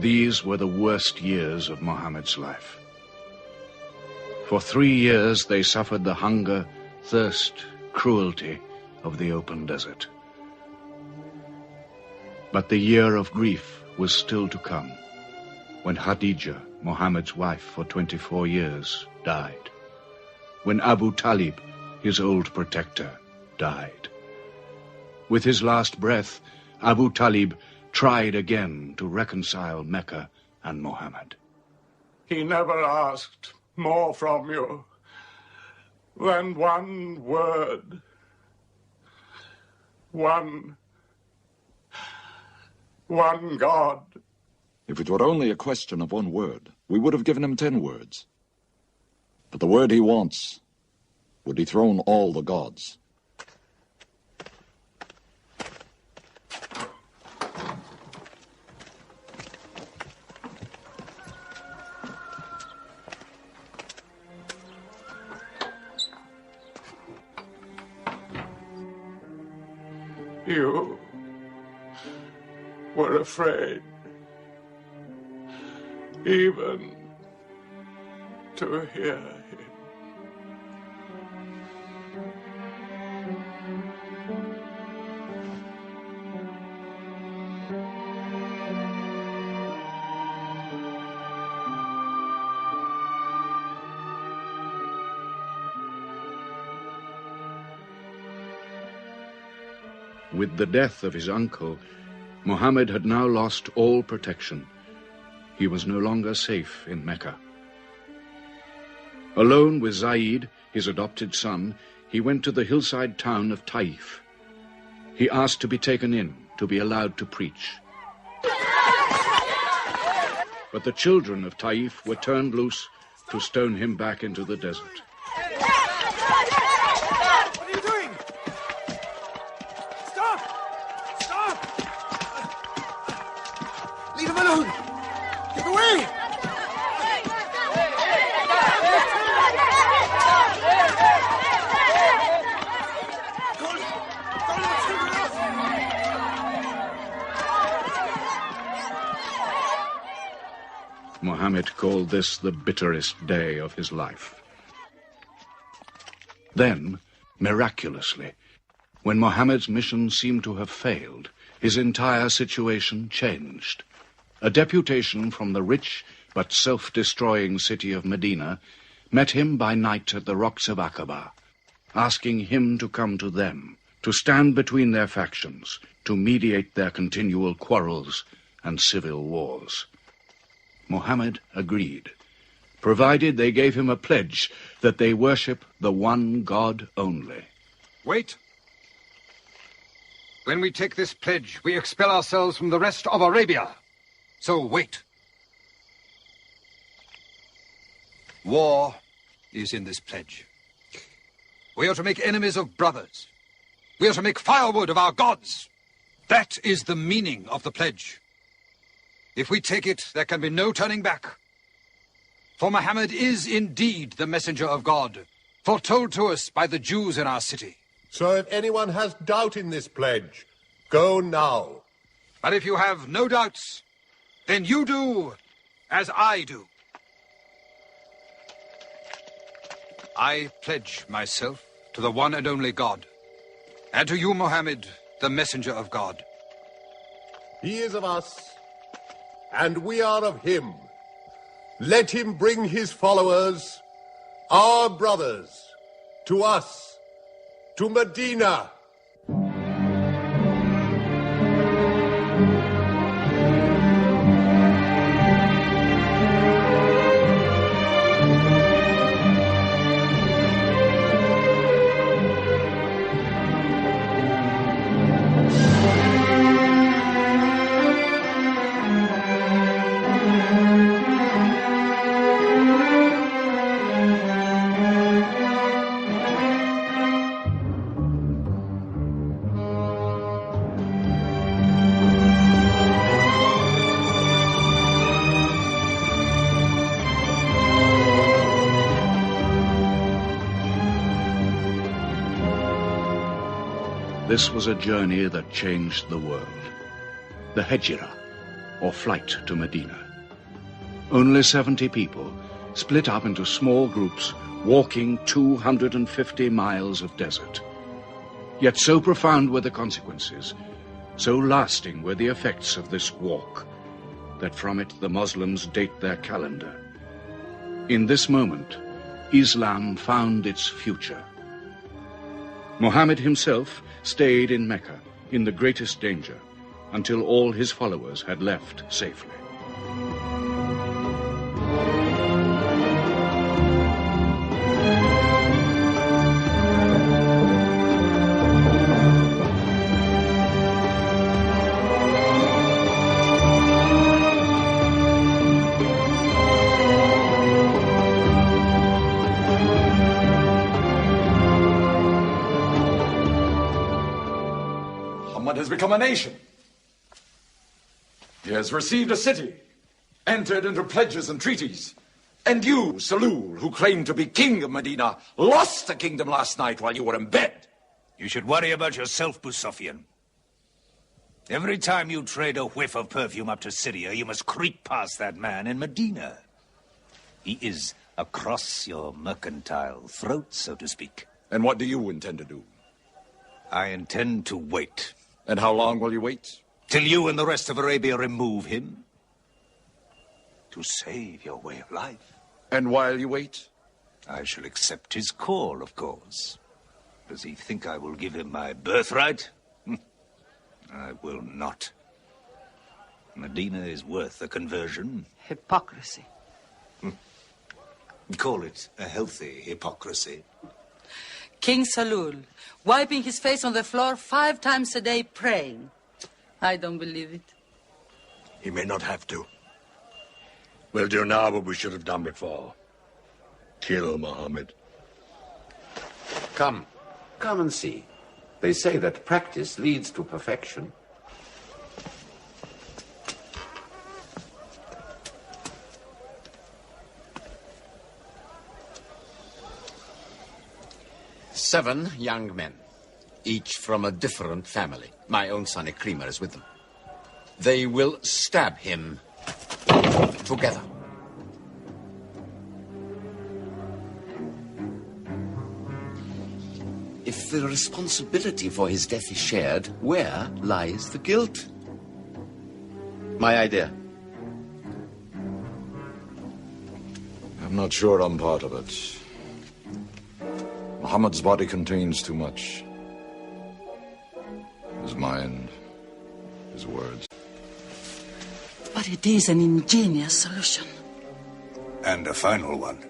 These were the worst years of Muhammad's life. For 3 years they suffered the hunger, thirst, cruelty of the open desert. But the year of grief was still to come, when Khadija, Muhammad's wife for 24 years, died. When Abu Talib, his old protector, died. With his last breath, Abu Talib tried again to reconcile Mecca and Muhammad.
He never asked more from you than one word. One God.
If it were only a question of one word, we would have given him 10 words. But the word he wants would dethrone all the gods.
You were afraid even to hear him.
With the death of his uncle, Muhammad had now lost all protection. He was no longer safe in Mecca. Alone with Zaid, his adopted son, he went to the hillside town of Taif. He asked to be taken in, to be allowed to preach. But the children of Taif were turned loose to stone him back into the desert.
What are you doing? Stop! Stop! Leave him alone! Get away!
Muhammad called this the bitterest day of his life. Then, miraculously, when Muhammad's mission seemed to have failed, his entire situation changed. A deputation from the rich but self-destroying city of Medina met him by night at the rocks of Aqaba, asking him to come to them, to stand between their factions, to mediate their continual quarrels and civil wars. Muhammad agreed, provided they gave him a pledge that they worship the one God only.
Wait. When we take this pledge, we expel ourselves from the rest of Arabia. So wait. War is in this pledge. We are to make enemies of brothers. We are to make firewood of our gods. That is the meaning of the pledge. If we take it, there can be no turning back. For Muhammad is indeed the messenger of God, foretold to us by the Jews in our city.
So if anyone has doubt in this pledge, go now.
But if you have no doubts, then you do as I do. I pledge myself to the one and only God, and to you, Muhammad, the messenger of God.
He is of us, and we are of him. Let him bring his followers, our brothers, to us, to Medina.
This was a journey that changed the world. The Hejira, or flight to Medina. Only 70 people, split up into small groups, walking 250 miles of desert. Yet so profound were the consequences, so lasting were the effects of this walk, that from it the Muslims date their calendar. In this moment, Islam found its future. Muhammad himself stayed in Mecca in the greatest danger until all his followers had left safely.
Has become a nation. He has received a city, entered into pledges and treaties. And you, Salul, who claimed to be king of Medina, lost the kingdom last night while you were in bed.
You should worry about yourself, Busofian. Every time you trade a whiff of perfume up to Syria, you must creep past that man in Medina. He is across your mercantile throat, so to speak.
And what do you intend to do?
I intend to wait.
And how long will you wait?
Till you and the rest of Arabia remove him. To save your way of life.
And while you wait?
I shall accept his call, of course. Does he think I will give him my birthright? I will not. Medina is worth a conversion.
Hypocrisy.
Call it a healthy hypocrisy.
King Salul, wiping his face on the floor 5 times a day, praying. I don't believe it.
He may not have to. We'll do now what we should have done before. Kill Muhammad.
Come and see. They say that practice leads to perfection. Seven young men, each from a different family. My own son Ikrimah is with them. They will stab him together. If the responsibility for his death is shared, where lies the guilt? My idea.
I'm not sure I'm part of it. Muhammad's body contains too much. His mind, his words.
But it is an ingenious solution.
And a final one.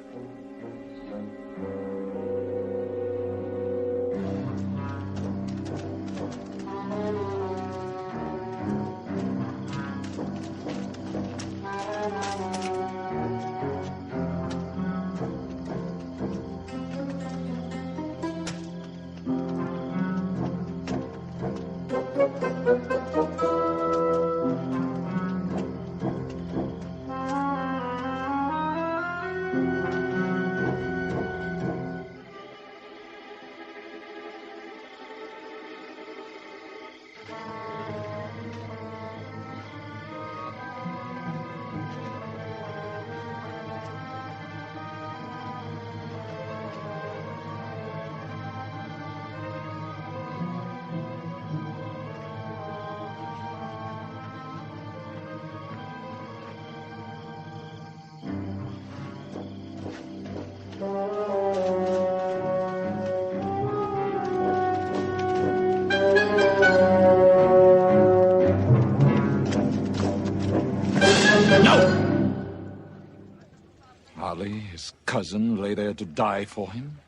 Ali, his cousin, lay there to die for him?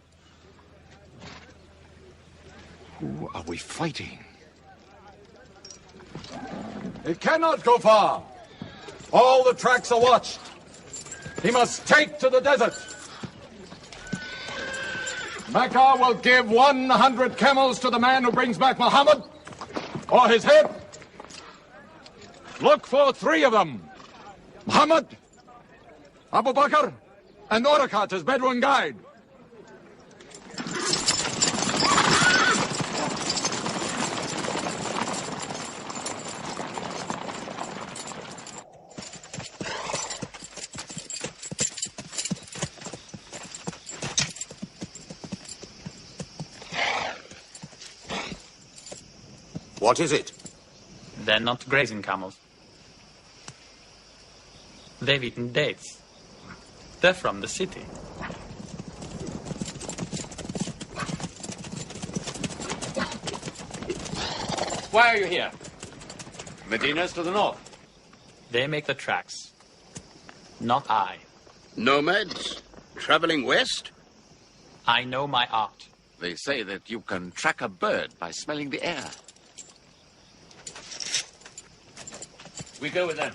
Who are we fighting?
It cannot go far. All the tracks are watched. He must take to the desert. Mecca will give 100 camels to the man who brings back Muhammad, or his head. Look for 3 of them. Muhammad, Abu Bakr, and Urakat as Bedouin guide.
What is it?
They're not grazing camels. They've eaten dates. They're from the city. Why are you here?
Medina's to the north.
They make the tracks. Not I.
Nomads? Traveling west?
I know my art.
They say that you can track a bird by smelling the air.
We go with them.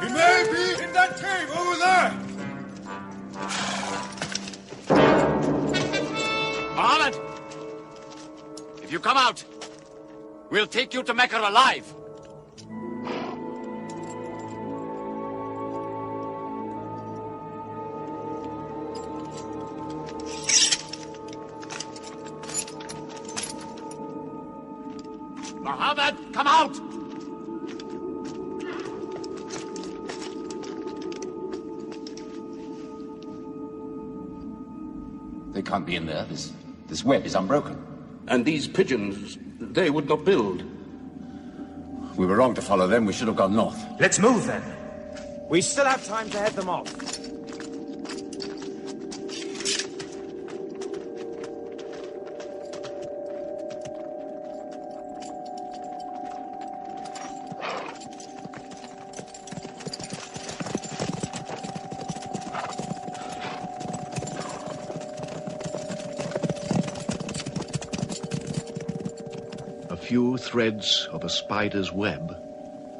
He may be in that cave over there.
Muhammad! If you come out, we'll take you to Mecca alive. Muhammad, come out! They can't be in there. This web is unbroken.
And these pigeons, they would not build.
We were wrong to follow them. We should have gone north.
Let's move then. We still have time to head them off.
a few threads of a spider's web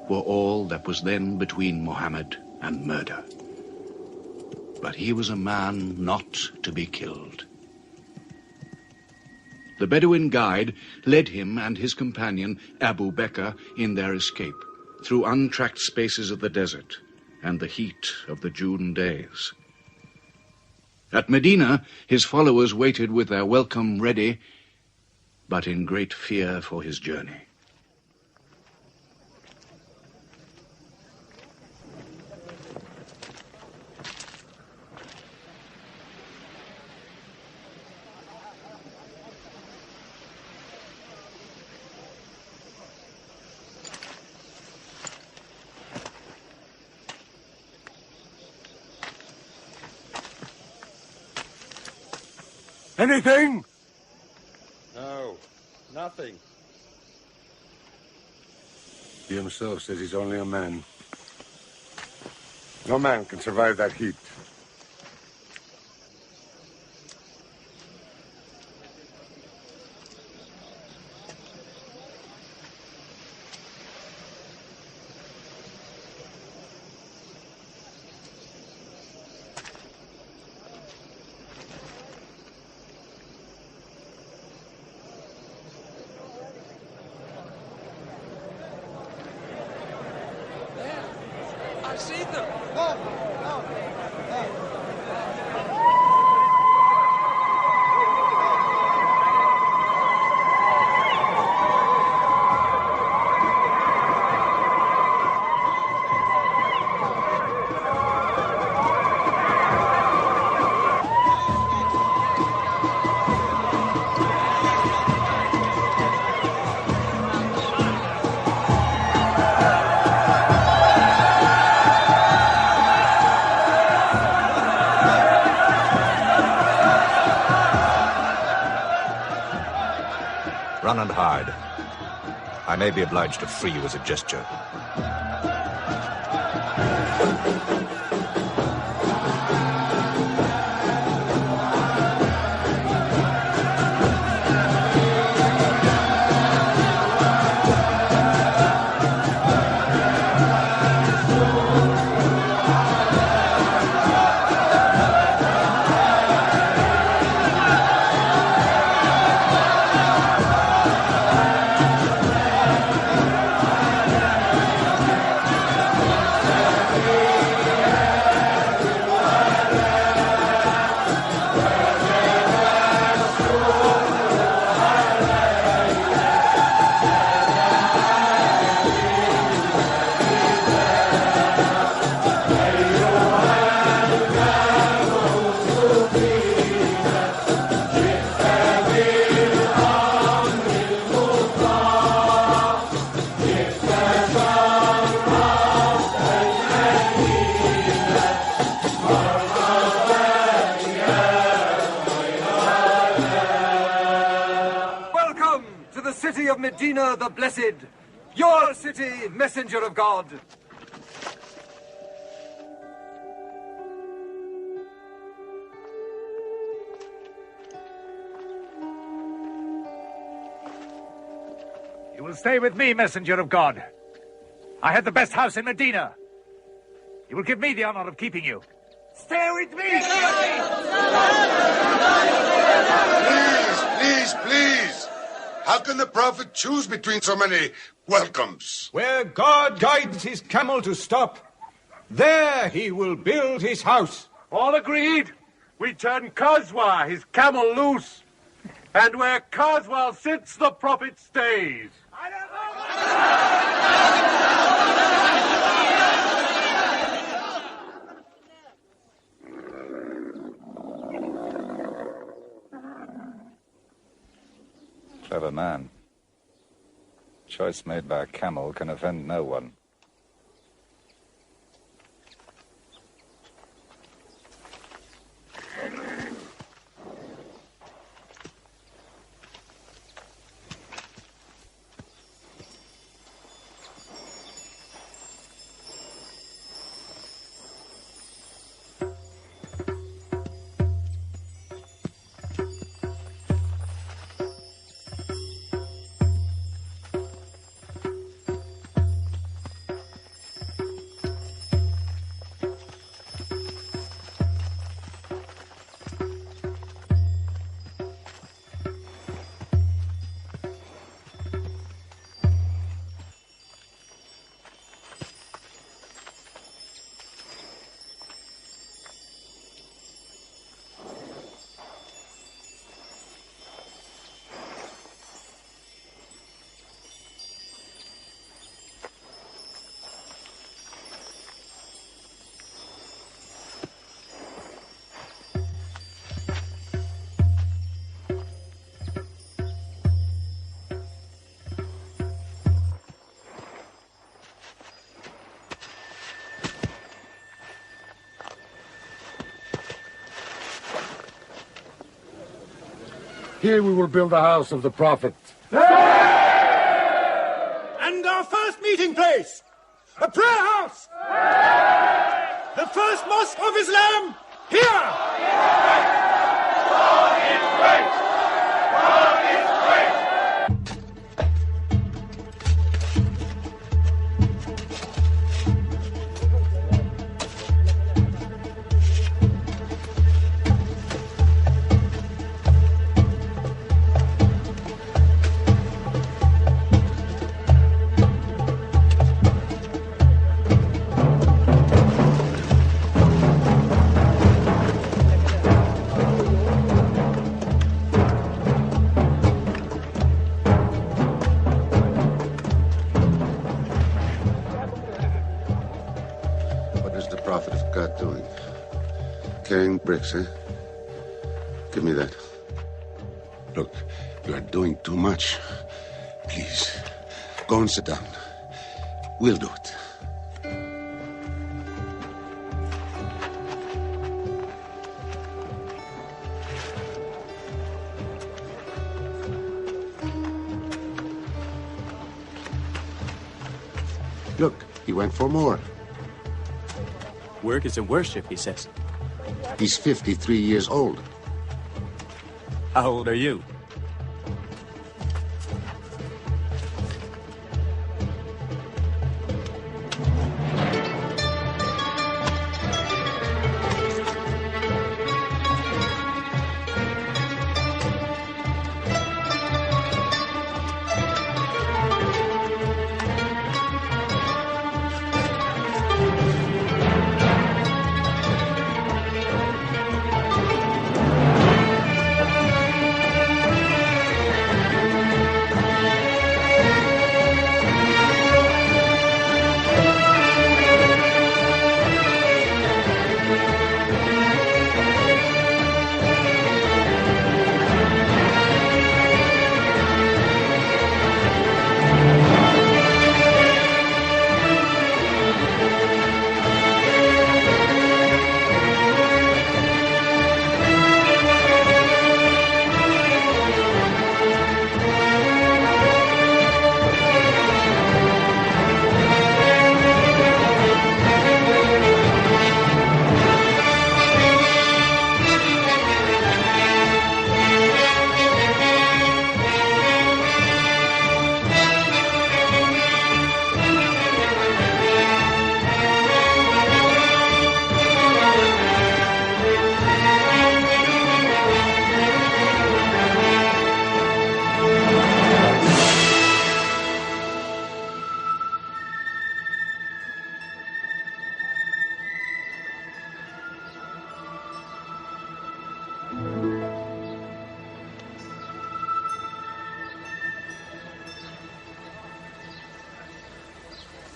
were all that was then between Muhammad and murder. But he was a man not to be killed. The Bedouin guide led him and his companion, Abu Bakr, in their escape, through untracked spaces of the desert and the heat of the June days. At Medina, his followers waited with their welcome ready, but in great fear for his journey.
Anything?
No, nothing.
He himself says he's only a man. No man can survive that heat.
I see them.
Run and hide. I may be obliged to free you as a gesture.
City of Medina the Blessed, your city, messenger of God.
You will stay with me, messenger of God. I had the best house in Medina. You will give me the honor of keeping you. Stay with me!
Please. How can the Prophet choose between so many welcomes?
Where God guides his camel to stop, there he will build his house.
All agreed? We turn Kazwa, his camel, loose. And where Kazwa sits, the Prophet stays.
Clever man. Choice made by a camel can offend no one.
Here we will build the house of the prophet.
And our first meeting place, a prayer house. The first mosque of Islam, here.
God is great! God is great!
Carrying bricks, eh? Give me that. Look, you are doing too much. Please, go and sit down. We'll do it. Look, he went for more.
Work is a worship, he says.
He's 53 years old.
How old are you?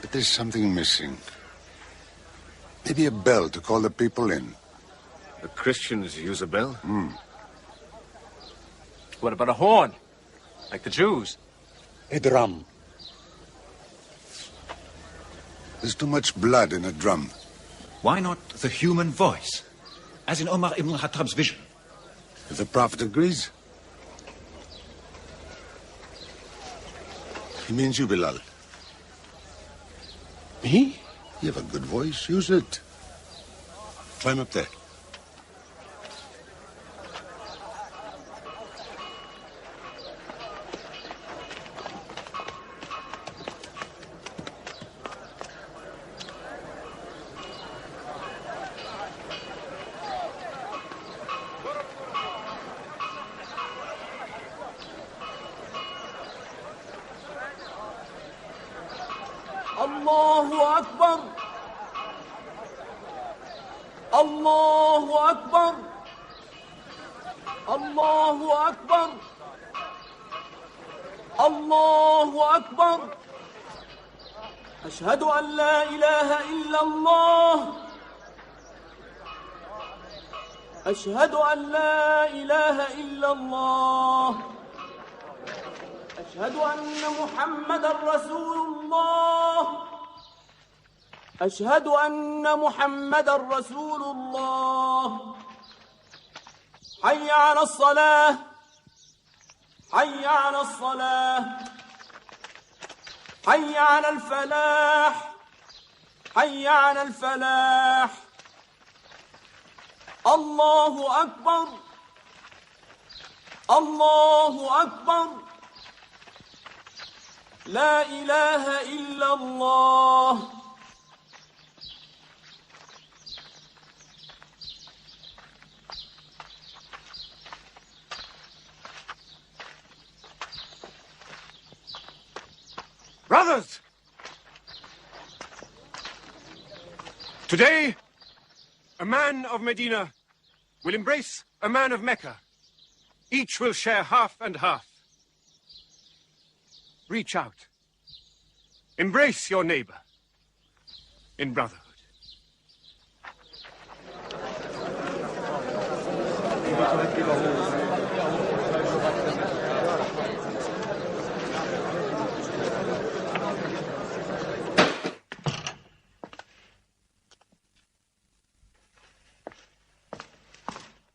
But there's something missing. Maybe a bell to call the people in.
The Christians use a bell?
What about a horn? Like the Jews?
A drum. There's too much blood in a drum.
Why not the human voice? As in Omar ibn Khattab's vision.
If the prophet agrees. He means you, Bilal.
Me?
You have a good voice. Use it. Climb up there.
الله أكبر الله أكبر الله أكبر الله أكبر أشهد أن لا إله إلا الله أشهد أن لا إله إلا الله أشهد أن محمدًا رسول الله أشهد أن محمدًا رسول الله حي على الصلاة
حي على الصلاة حي على الفلاح حي على الفلاح الله أكبر الله أكبر لا إله إلا الله.
Brothers! Today, a man of Medina will embrace a man of Mecca. Each will share half and half. Reach out. Embrace your neighbor in brotherhood.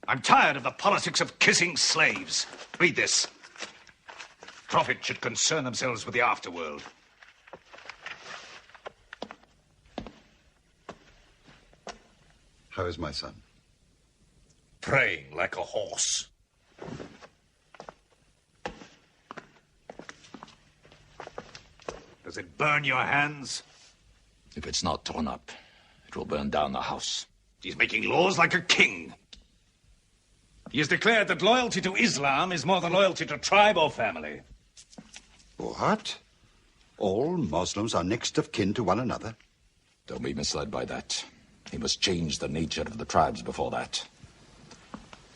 I'm tired of the politics of kissing slaves. Read this. Prophets should concern themselves with the afterworld.
How is my son?
Praying like a horse. Does it burn your hands?
If it's not torn up, it will burn down the house.
He's making laws like a king. He has declared that loyalty to Islam is more than loyalty to tribe or family.
What? All Muslims are next of kin to one another?
Don't be misled by that. He must change the nature of the tribes before that.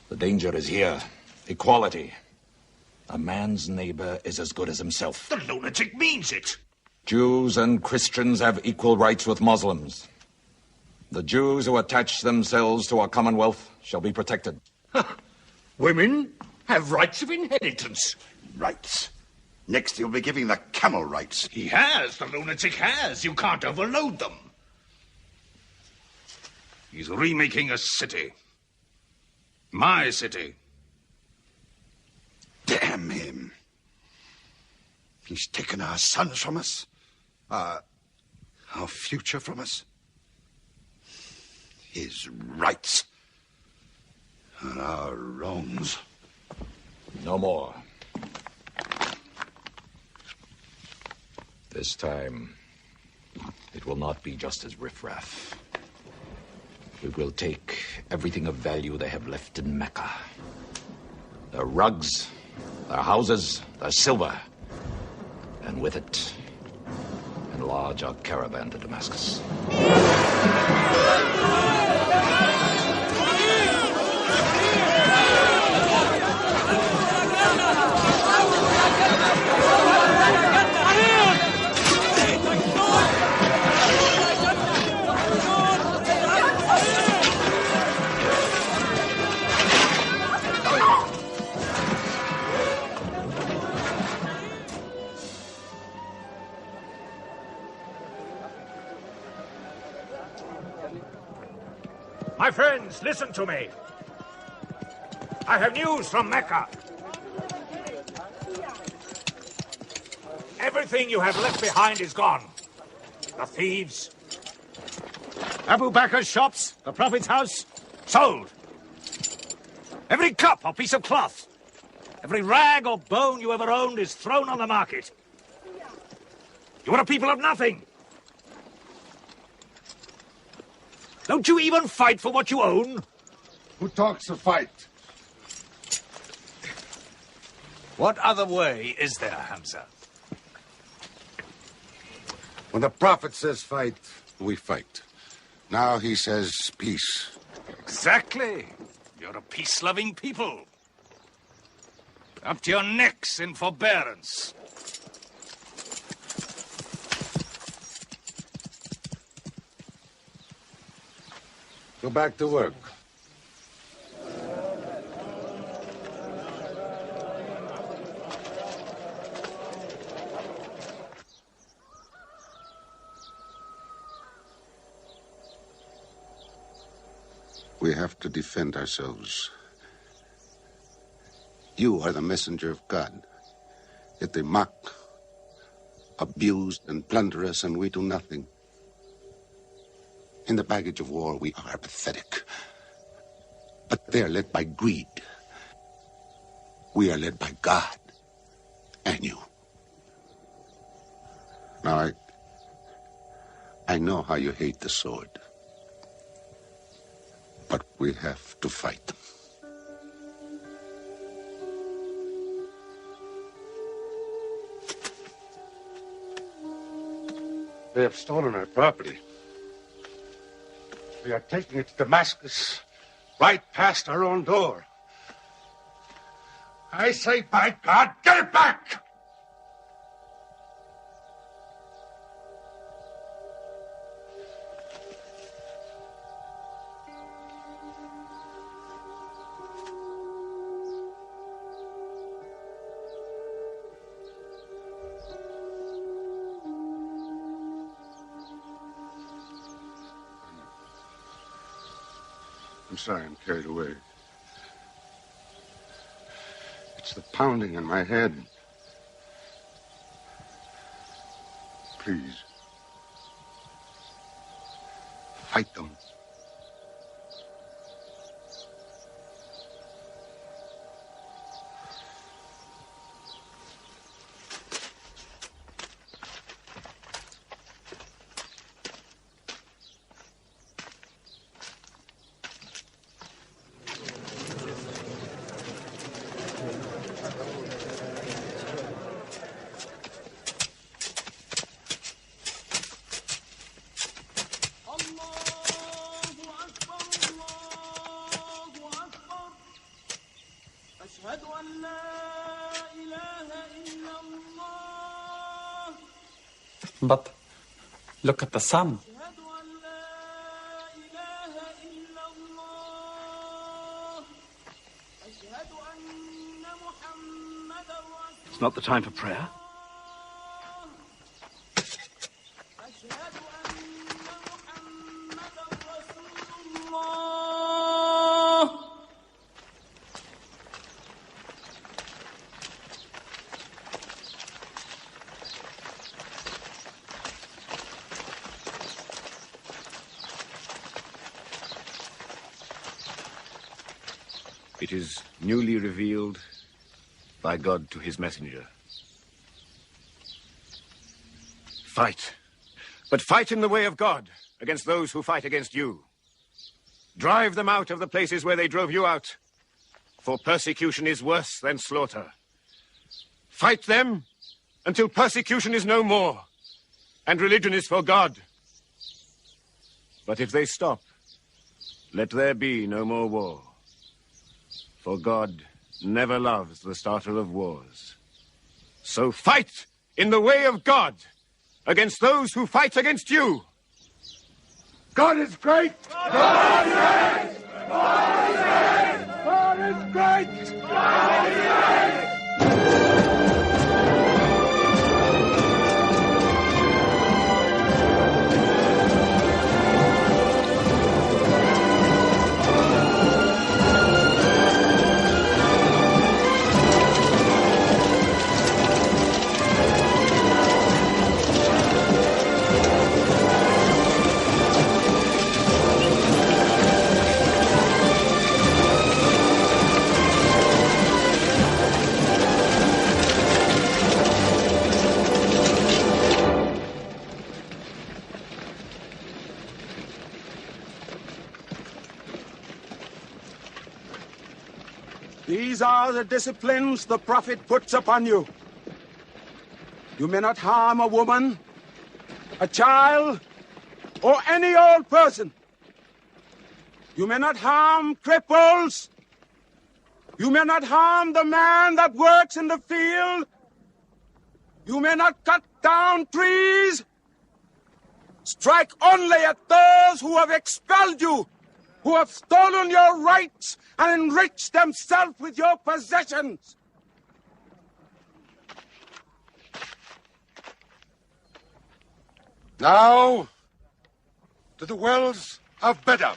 The danger is here. Equality. A man's neighbor is as good as himself.
The lunatic means it.
Jews and Christians have equal rights with Muslims. The Jews who attach themselves to our commonwealth shall be protected.
Women have rights of inheritance.
Rights? Next he'll be giving the camel rights.
He has. The lunatic has. You can't overload them. He's remaking a city. My city.
Damn him. He's taken our sons from us. Our future from us. His rights and our wrongs.
No more. This time, it will not be just as riffraff. We will take everything of value they have left in Mecca. Their rugs, their houses, their silver. And with it, enlarge our caravan to Damascus.
My friends, listen to me. I have news from Mecca. Everything you have left behind is gone. The thieves. Abu Bakr's shops, the Prophet's house, sold. Every cup or piece of cloth, every rag or bone you ever owned is thrown on the market. You are a people of nothing. Don't you even fight for what you own?
Who talks of fight?
What other way is there, Hamza?
When the Prophet says fight, we fight. Now he says peace.
Exactly. You're a peace-loving people. Up to your necks in forbearance.
Go back to work. We have to defend ourselves. You are the messenger of God. Yet they mock, abuse, and plunder us, and we do nothing. In the baggage of war, we are pathetic. But they are led by greed. We are led by God and you. Now, I know how you hate the sword. But we have to fight them.
They have stolen our property. We are taking it to Damascus, right past our own door. I say, by God, get it back!
I'm sorry, I'm carried away. It's the pounding in my head. Please. Fight them.
But look at the sun.
It's not the time for prayer.
It is newly revealed by God to his messenger. Fight, but fight in the way of God against those who fight against you. Drive them out of the places where they drove you out, for persecution is worse than slaughter. Fight them until persecution is no more, and religion is for God. But if they stop, let there be no more war. For God never loves the starter of wars. So fight in the way of God against those who fight against you.
God is great! God is great! God is great! God is great! God is great!
These are the disciplines the prophet puts upon you. You may not harm a woman, a child, or any old person. You may not harm cripples. You may not harm the man that works in the field. You may not cut down trees. Strike only at those who have expelled you, who have stolen your rights and enriched themselves with your possessions.
Now, to the wells of Bedab.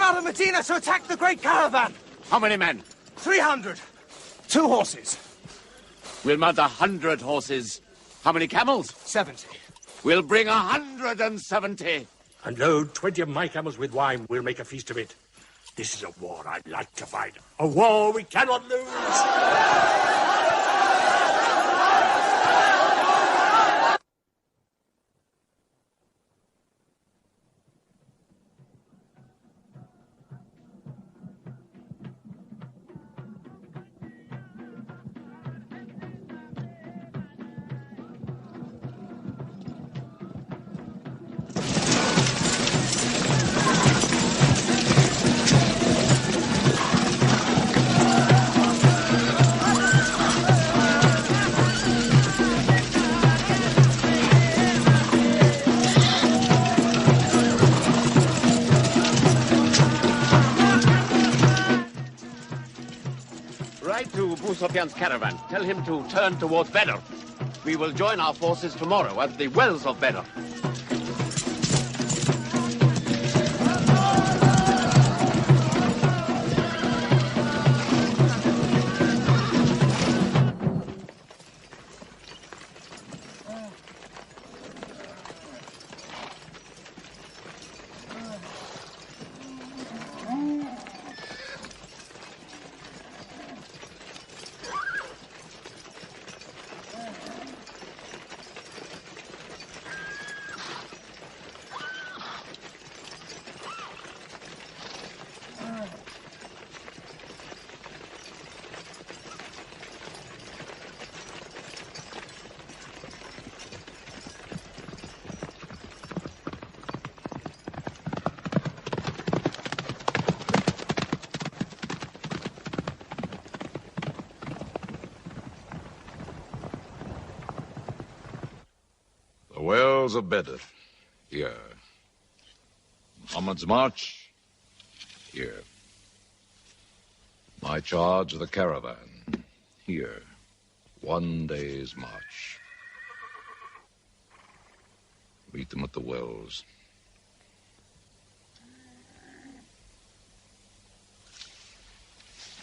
out of Medina to attack the great caravan.
How many men?
300. 2 horses.
We'll mount 100 horses. How many camels?
70.
We'll bring 170.
And load 20 of my camels with wine. We'll make a feast of it. This is a war I'd like to fight. A war we cannot lose.
Ride to Abu Sufyan's caravan. Tell him to turn toward Badr. We will join our forces tomorrow at the wells of Badr.
The wells of Badr. Here. Muhammad's march. Here. My charge of the caravan. Here. 1 day's march. Meet them at the wells.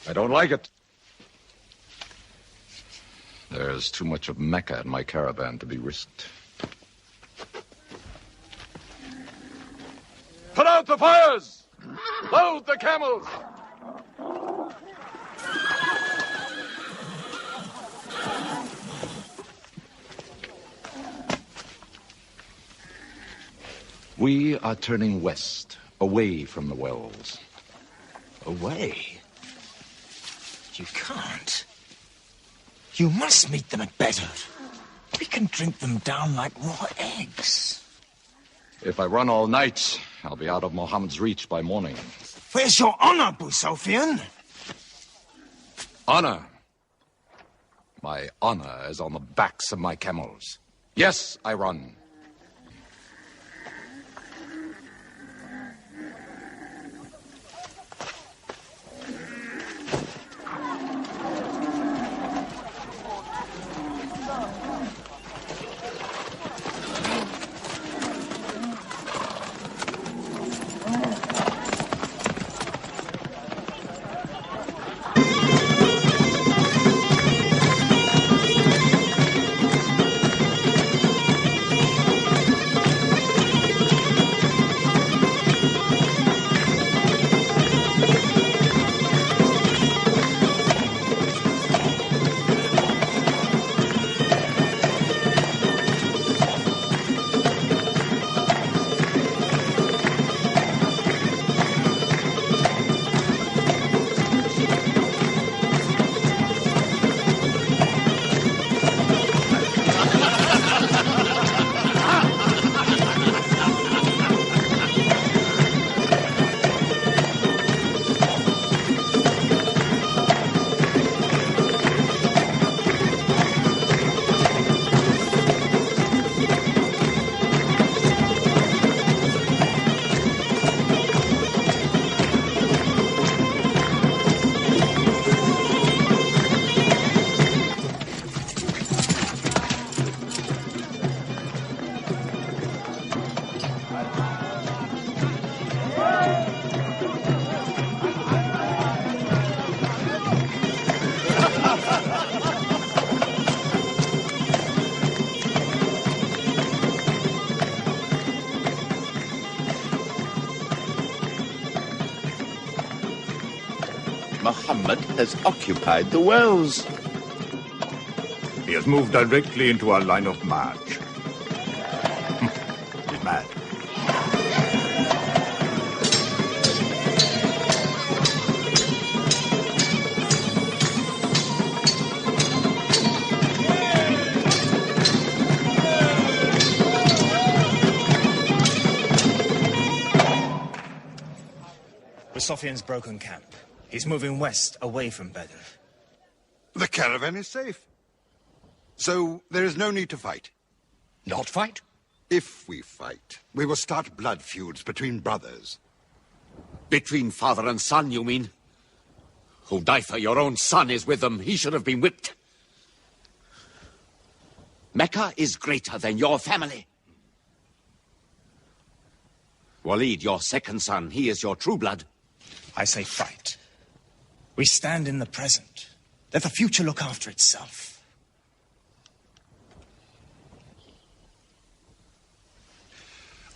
I don't like it. There's too much of Mecca in my caravan to be risked. Put out the fires! Load the camels! We are turning west, away from the wells.
Away? You can't. You must meet them at Badr. We can drink them down like raw eggs.
If I run all night, I'll be out of Muhammad's reach by morning.
Where's your honor, Abu Sufyan?
Honor? My honor is on the backs of my camels. Yes, I run.
Muhammad has occupied the wells.
He has moved directly into our line of march. He's mad.
Sofian's broken camp. He's moving west, away from Badr.
The caravan is safe. So there is no need to fight.
Not fight?
If we fight, we will start blood feuds between brothers.
Between father and son, you mean? Hudayfa, your own son, is with them. He should have been whipped. Mecca is greater than your family. Walid, your second son, he is your true blood.
I say fight. We stand in the present. Let the future look after itself.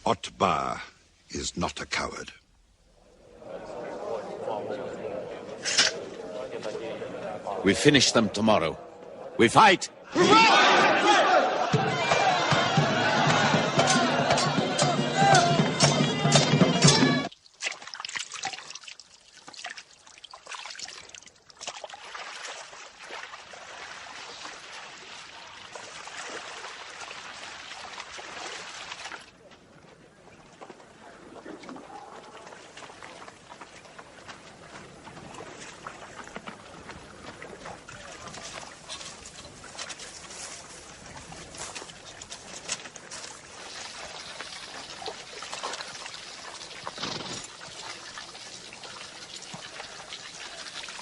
Otbah is not a coward.
We finish them tomorrow. We fight!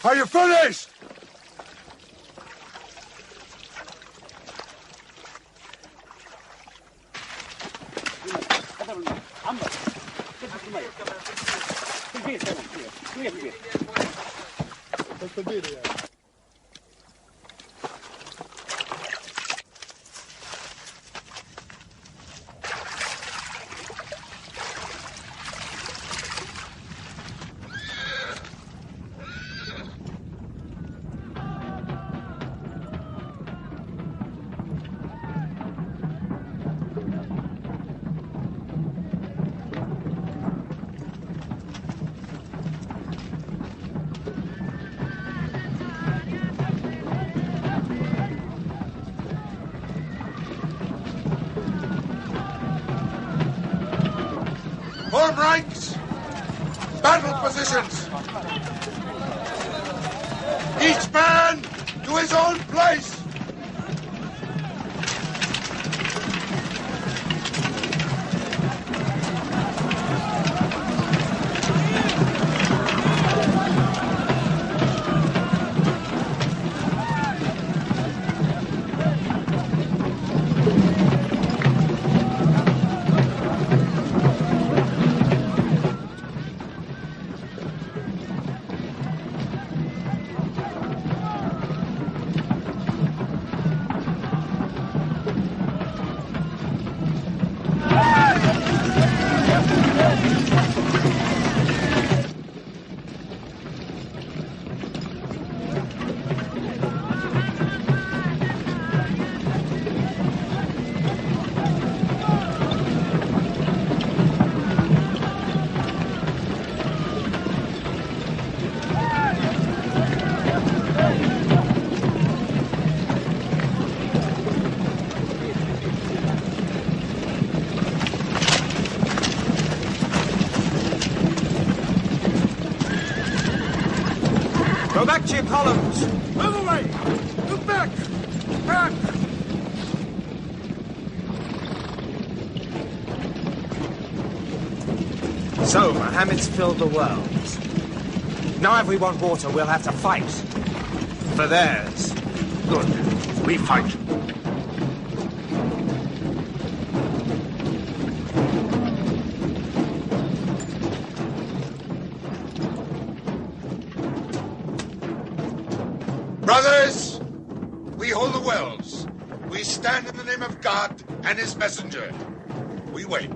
Are you finished?
Form ranks! Battle positions! Each man to his own place!
Go back to your columns!
Move away! Look back! Back!
So, Muhammad's filled the wells. Now if we want water, we'll have to fight. For theirs.
Good. We fight.
Brothers, we hold the wells. We stand in the name of God and his messenger. We wait.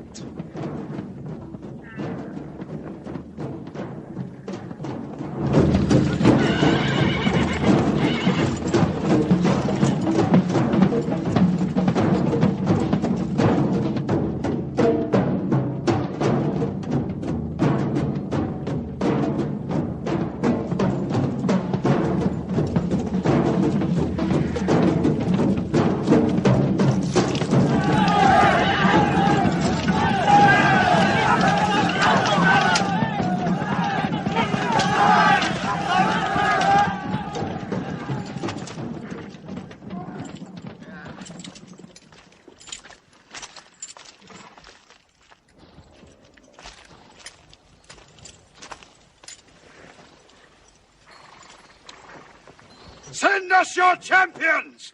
Send us your champions!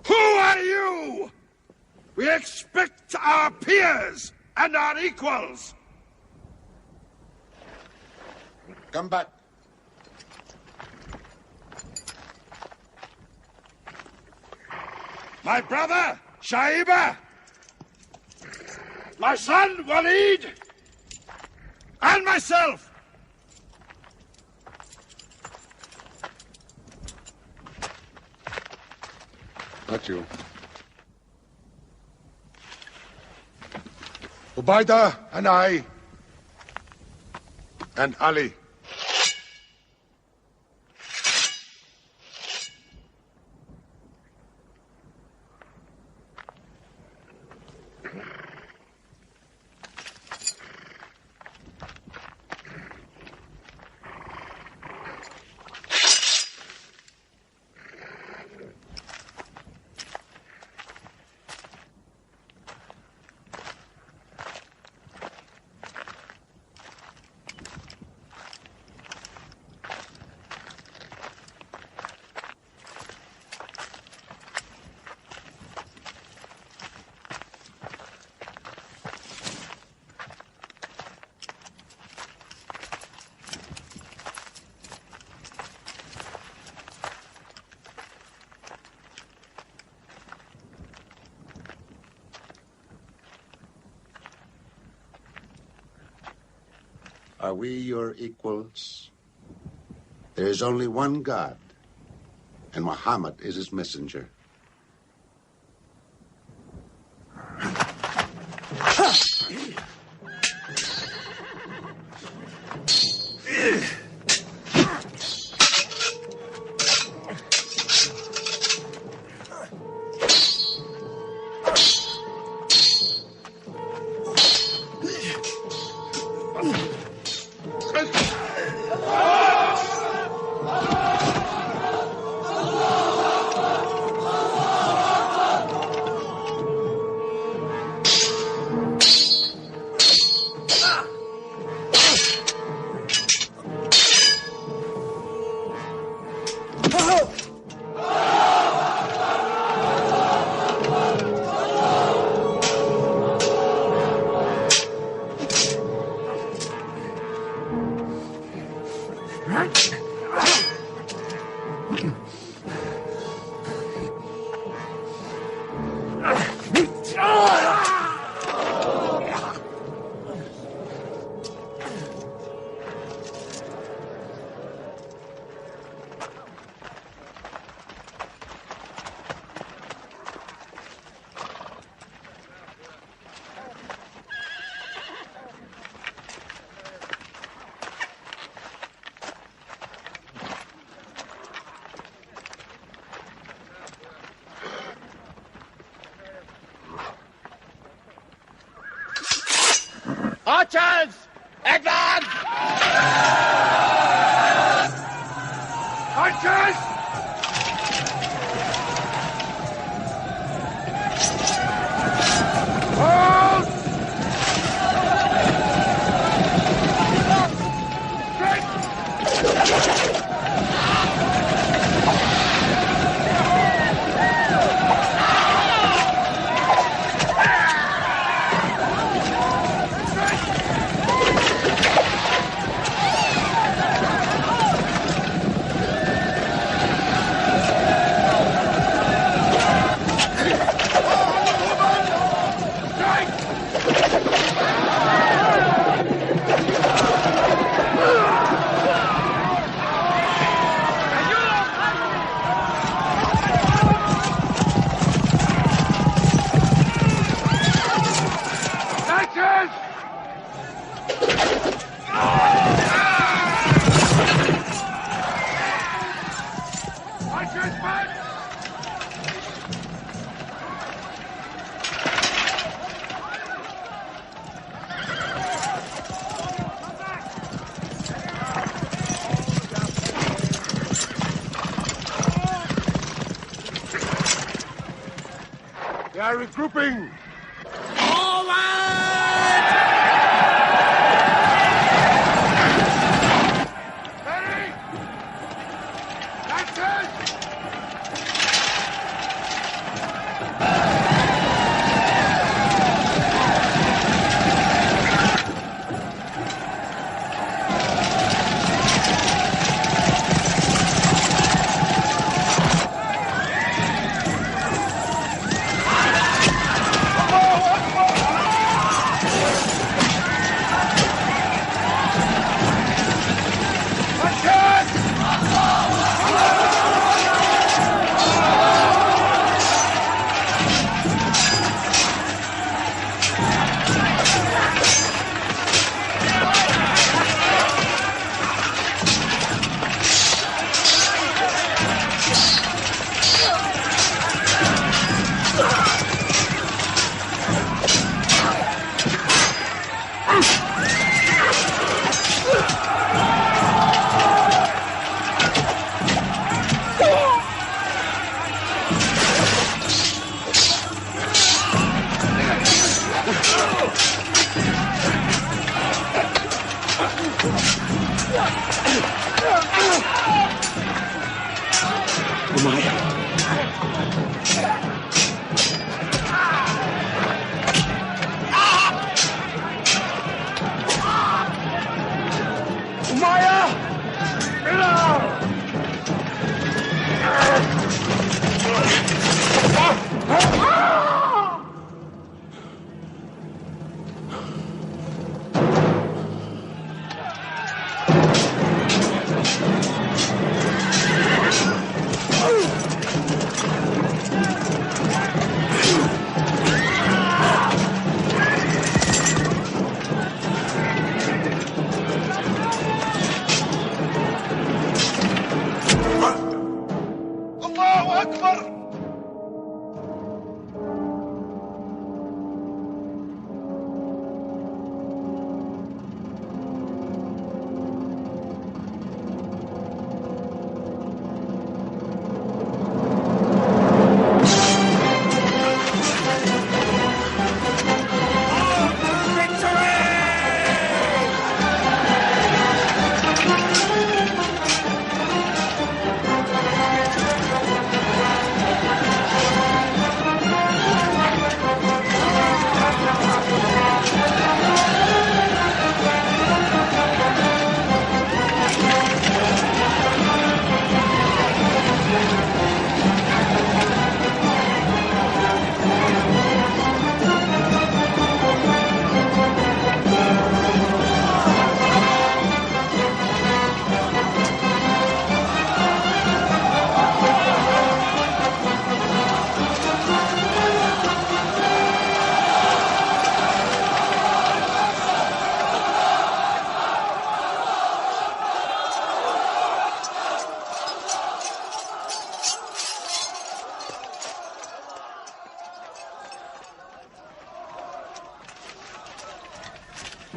Who are you? We expect our peers and our equals.
Come back.
My brother, Shaiba. My son, Walid. And myself.
Not you. Ubaidah and I. And Ali. Are we your equals? There is only one God, and Muhammad is his messenger.
Archers! Advance!
Archers! Hold!
They are regrouping.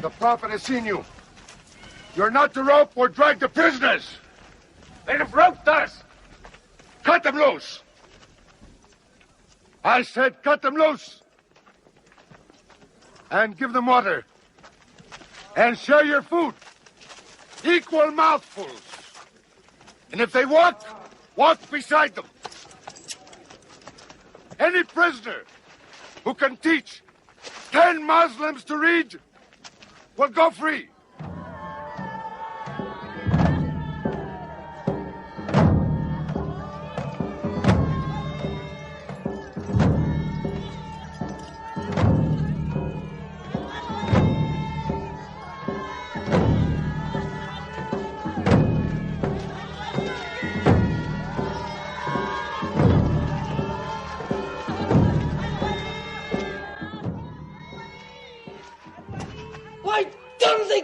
The Prophet has seen you. You're not to rope or drag the prisoners. They have roped us. Cut them loose. I said cut them loose. And give them water. And share your food. Equal mouthfuls. And if they walk, walk beside them. Any prisoner who can teach 10 Muslims to read will go free.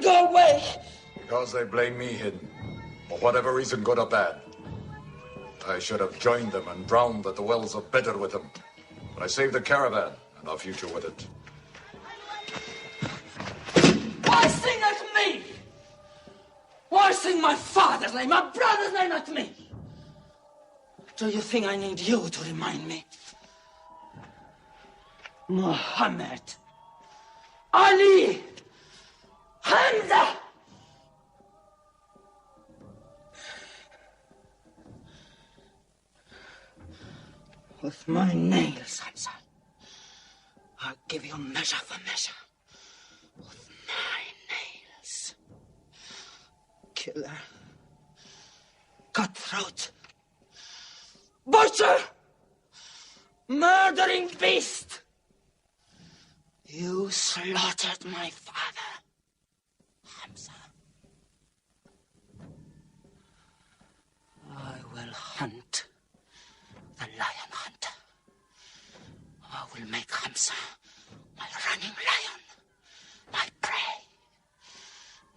Go away.
Because they blame me, Hidden. For whatever reason, good or bad. I should have joined them and drowned at the wells of Bedr with them. But I saved the caravan and our future with it.
Why sing at me? Why sing my father's name, my brother's name at me? Do you think I need you to remind me? Muhammad, Ali, Hamza. With my nails, Hamza, I'll give you measure for measure. With my nails. Killer. Cutthroat. Butcher! Murdering beast! You slaughtered my father, Hamza. I will hunt the lion hunter. I will make Hamza my running lion, my prey.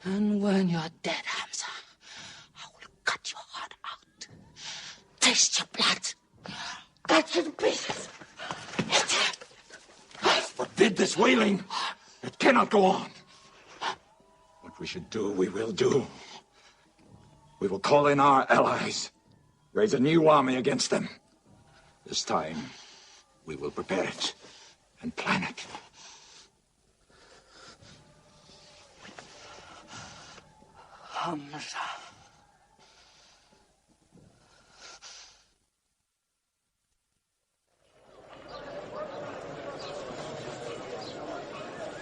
And when you're dead, Hamza, I will cut your heart out. Taste your blood. Cut you to pieces. Eat it.
Forbid this wailing. It cannot go on. What we should do, we will do. We will call in our allies, raise a new army against them. This time, we will prepare it and plan it.
Hamza.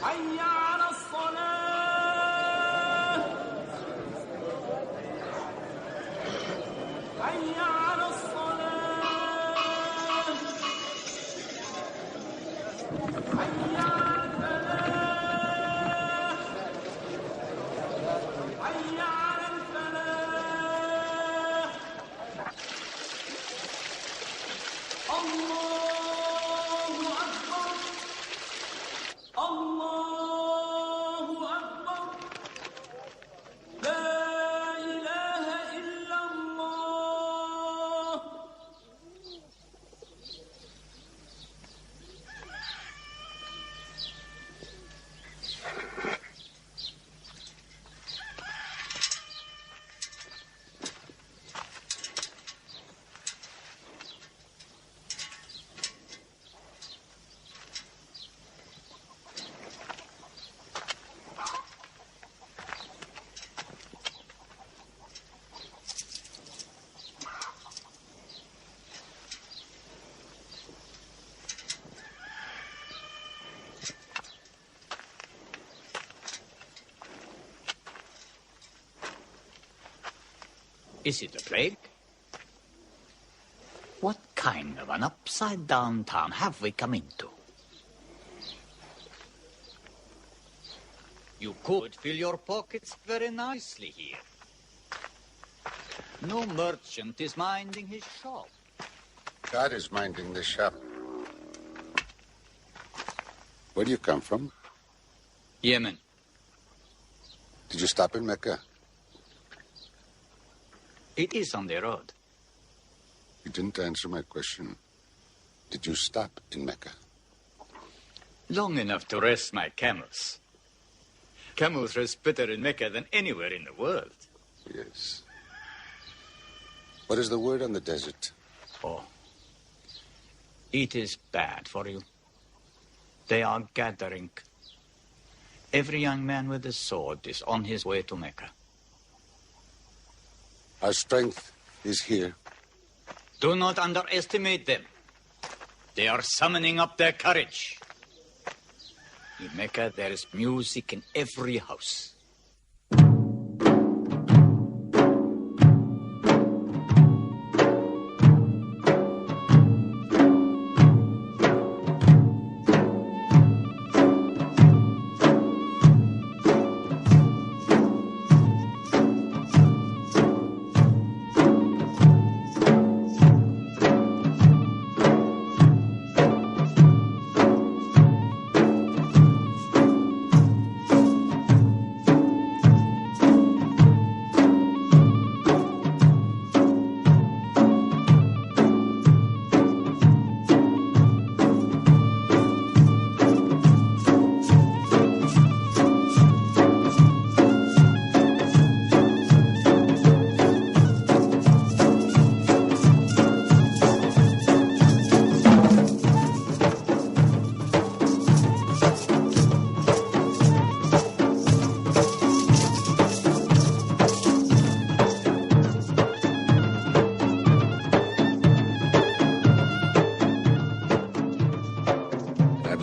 حي على الصلاة. حي على الصلاة. حي على الفلاح. حي على الفلاح. الله أكبر. الله أكبر. لا إله إلا الله.
Is it a plague? What kind of an upside-down town have we come into? You could fill your pockets very nicely here. No merchant is minding his shop.
God is minding the shop. Where do you come from?
Yemen.
Did you stop in Mecca?
It is on the road.
You didn't answer my question. Did you stop in Mecca?
Long enough to rest my camels. Camels rest better in Mecca than anywhere in the world.
Yes. What is the word on the desert?
Oh. It is bad for you. They are gathering. Every young man with a sword is on his way to Mecca.
Our strength is here.
Do not underestimate them. They are summoning up their courage. In Mecca, there is music in every house.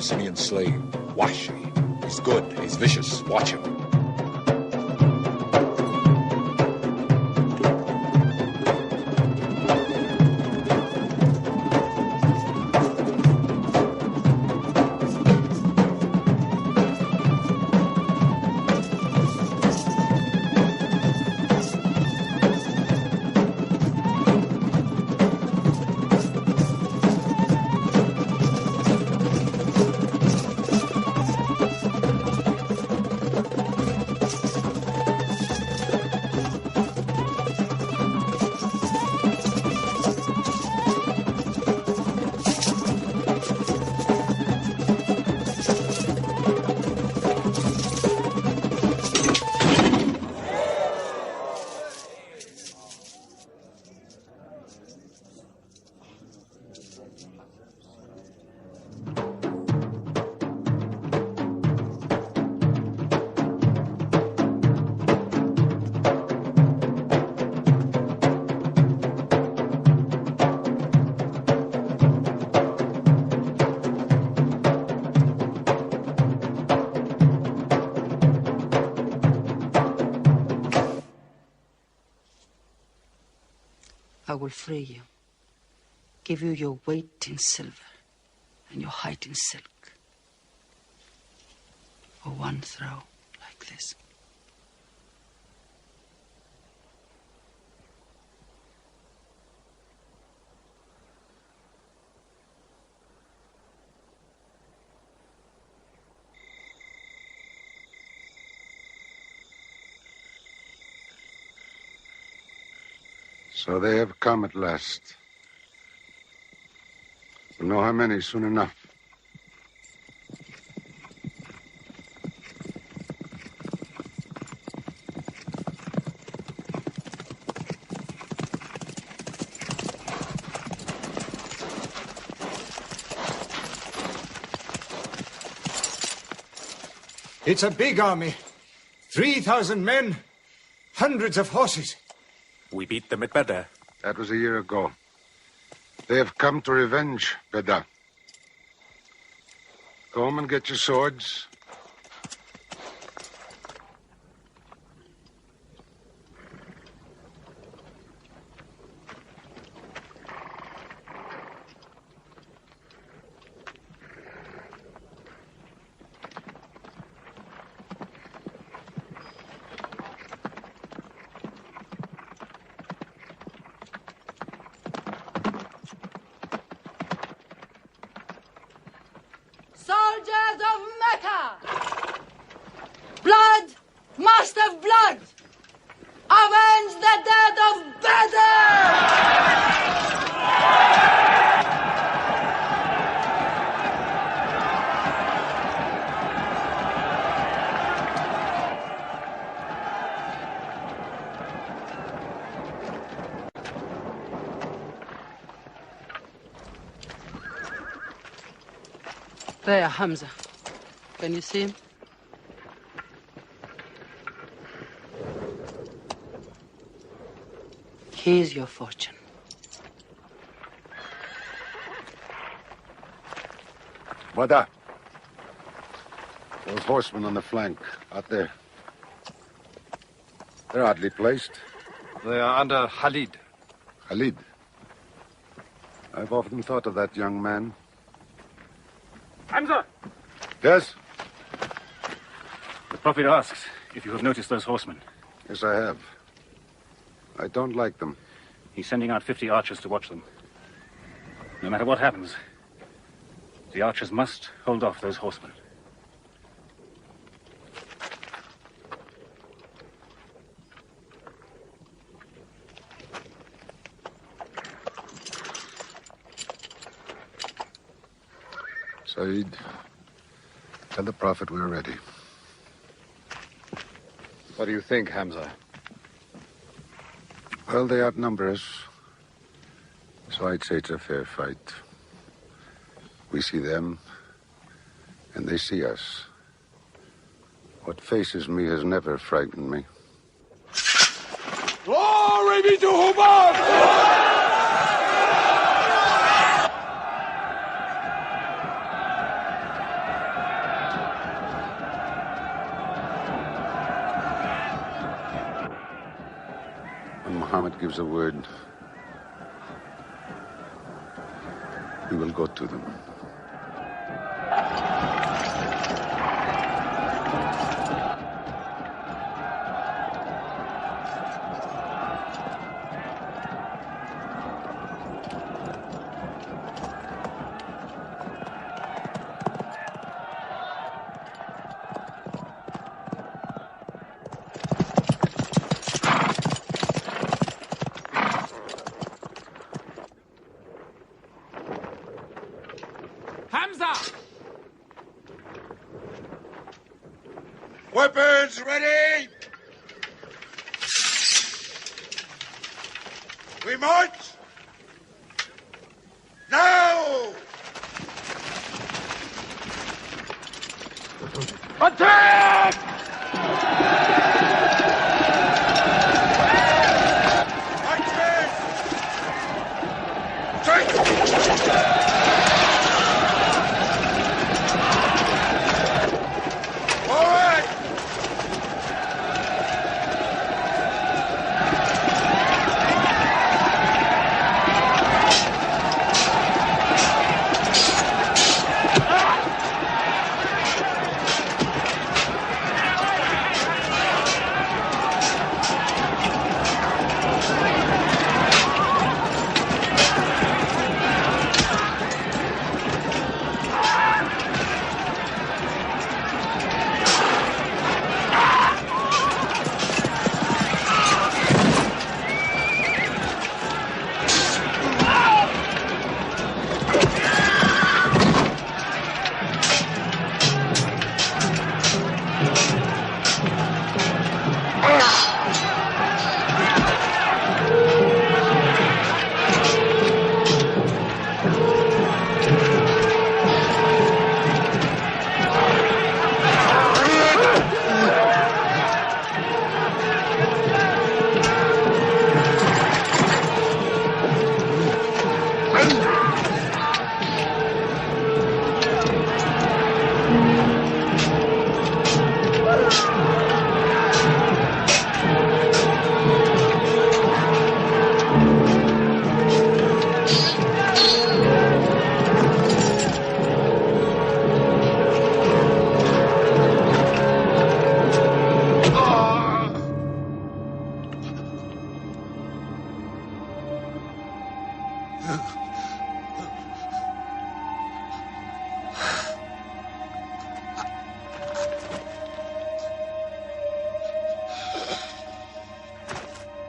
Abyssinian slave. Washi. He's good. He's vicious. Watch him.
I will free you, give you your weight in silver and your height in silk for one throw like this.
So they have come at last. We'll know how many soon enough.
It's a big army. 3,000 men, hundreds of horses.
We beat them at Badr.
That was a year ago. They have come to revenge Badr. Go home and get your swords.
Soldiers of Mecca! Blood must have blood! Avenge the death of Badr! There, Hamza. Can you see him? Here's your fortune.
Badr. Those horsemen on the flank, out there. They're oddly placed.
They are under Khalid.
Khalid? I've often thought of that young man.
Hamza!
Yes?
The Prophet asks if you have noticed those horsemen.
Yes, I have. I don't like them.
He's sending out 50 archers to watch them. No matter what happens, the archers must hold off those horsemen.
Saeed, tell the Prophet we're ready.
What do you think, Hamza?
Well, they outnumber us. So I'd say it's a fair fight. We see them, and they see us. What faces me has never frightened me.
Glory be to Hubbard!
gives a word, we will go to them.
Weapons ready! We march! Now! Attack!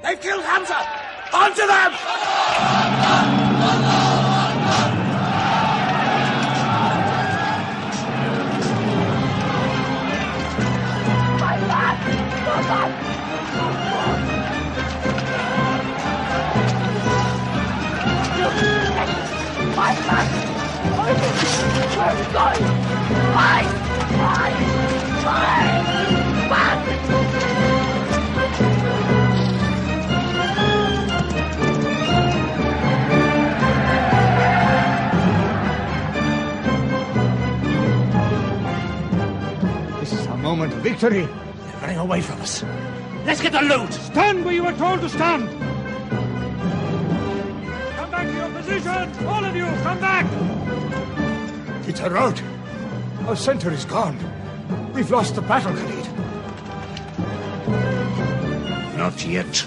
They've killed Hamza! Onto them!
This is our moment of victory. They're running away from us.
Let's get the loot!
Stand where you were told to stand! Come back to your position! All of you, come back! It's a rout. Our center is gone. We've lost the battle, Khalid.
Not yet.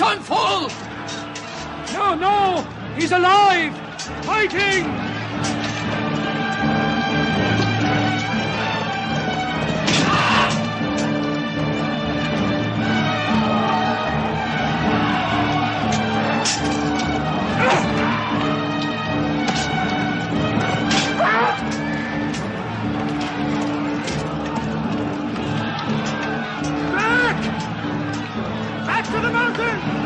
gone full!
No, no! He's alive! Fighting! Back to the mountain!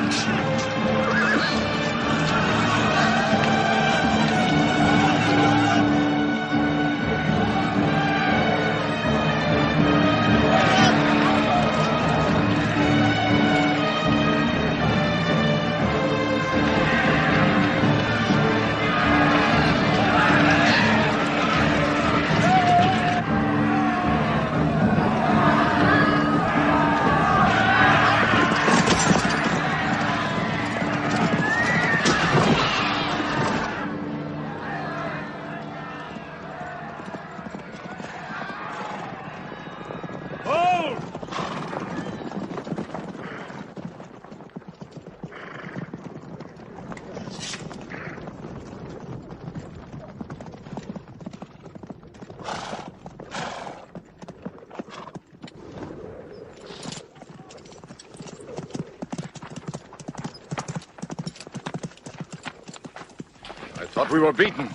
I thought we were beaten.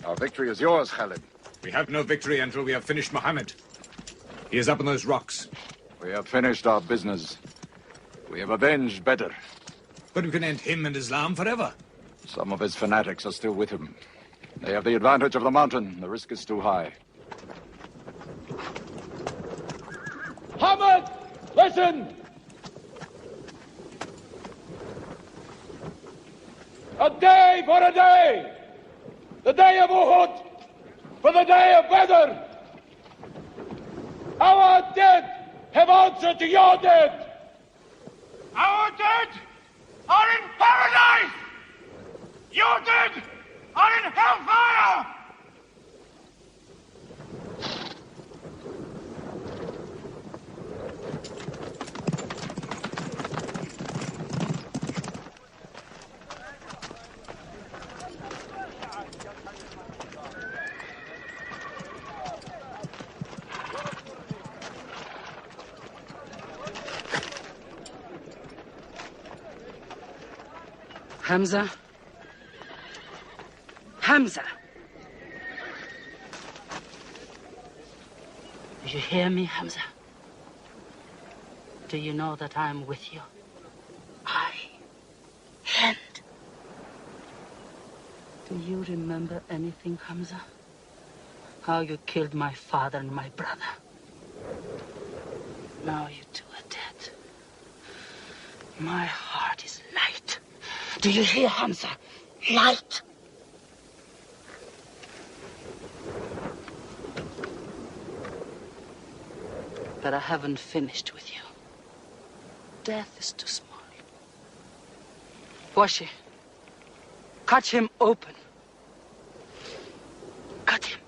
Our victory is yours, Khalid.
We have no victory until we have finished Muhammad. He is up on those rocks.
We have finished our business. We have avenged Badr.
But we can end him and Islam forever.
Some of his fanatics are still with him. They have the advantage of the mountain. The risk is too high.
Muhammad, listen! A day for a day! The day of Uhud for the day of Badr! Our dead have answered to your dead!
Our dead are in paradise! Your dead are in hellfire!
Hamza? Hamza! Do you hear me, Hamza? Do you know that I'm with you? And do you remember anything, Hamza? How you killed my father and my brother. Now you two are dead. My heart is light. Do you hear, Hamza? Light. But I haven't finished with you. Death is too small. Washi, cut him open. Cut him.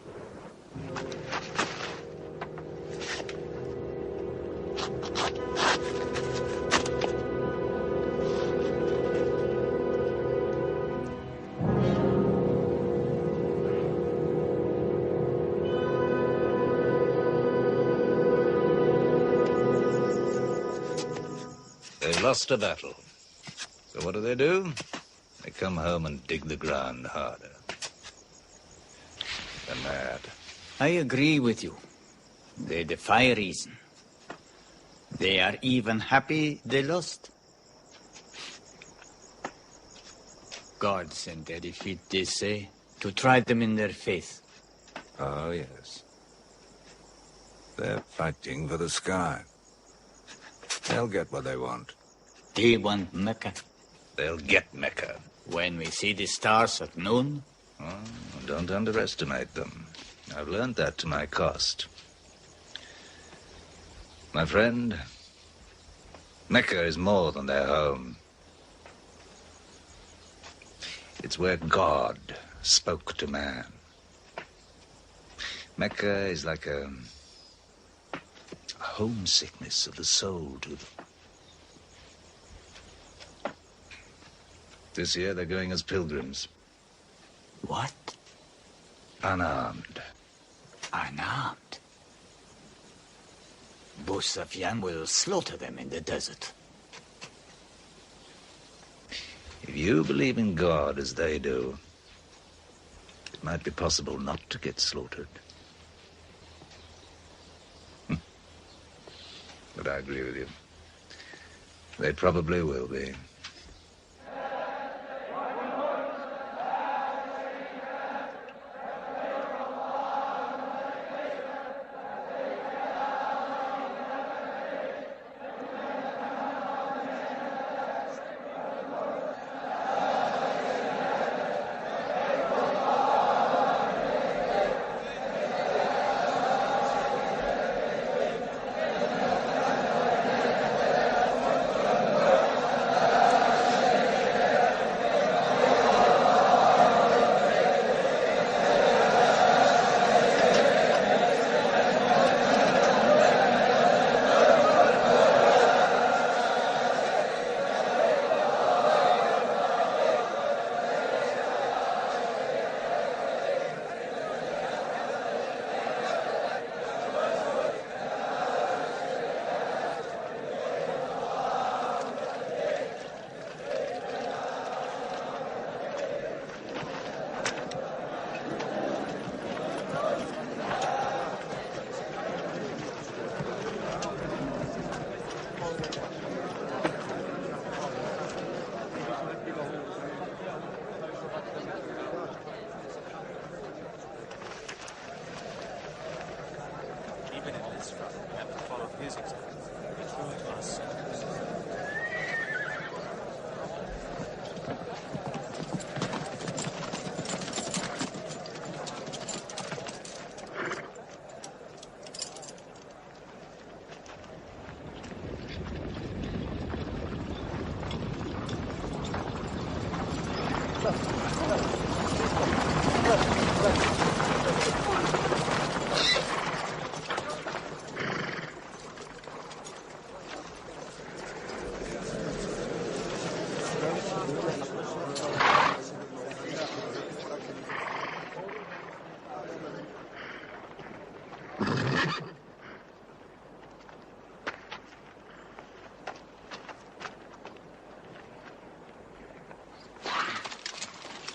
They lost a battle. So what do? They come home and dig the ground harder. They're mad.
I agree with you. They defy reason. They are even happy they lost. God sent their defeat, they say, to try them in their faith.
Oh, yes. They're fighting for the sky. They'll get what they want.
They want Mecca.
They'll get Mecca.
When we see the stars at noon?
Oh, don't underestimate them. I've learned that to my cost. My friend, Mecca is more than their home. It's where God spoke to man. Mecca is like a homesickness of the soul to them.
This year they're going as pilgrims.
What?
Unarmed.
Unarmed? Abu Sufyan will slaughter them in the desert.
If you believe in God as they do, it might be possible not to get slaughtered. But I agree with you. They probably will be.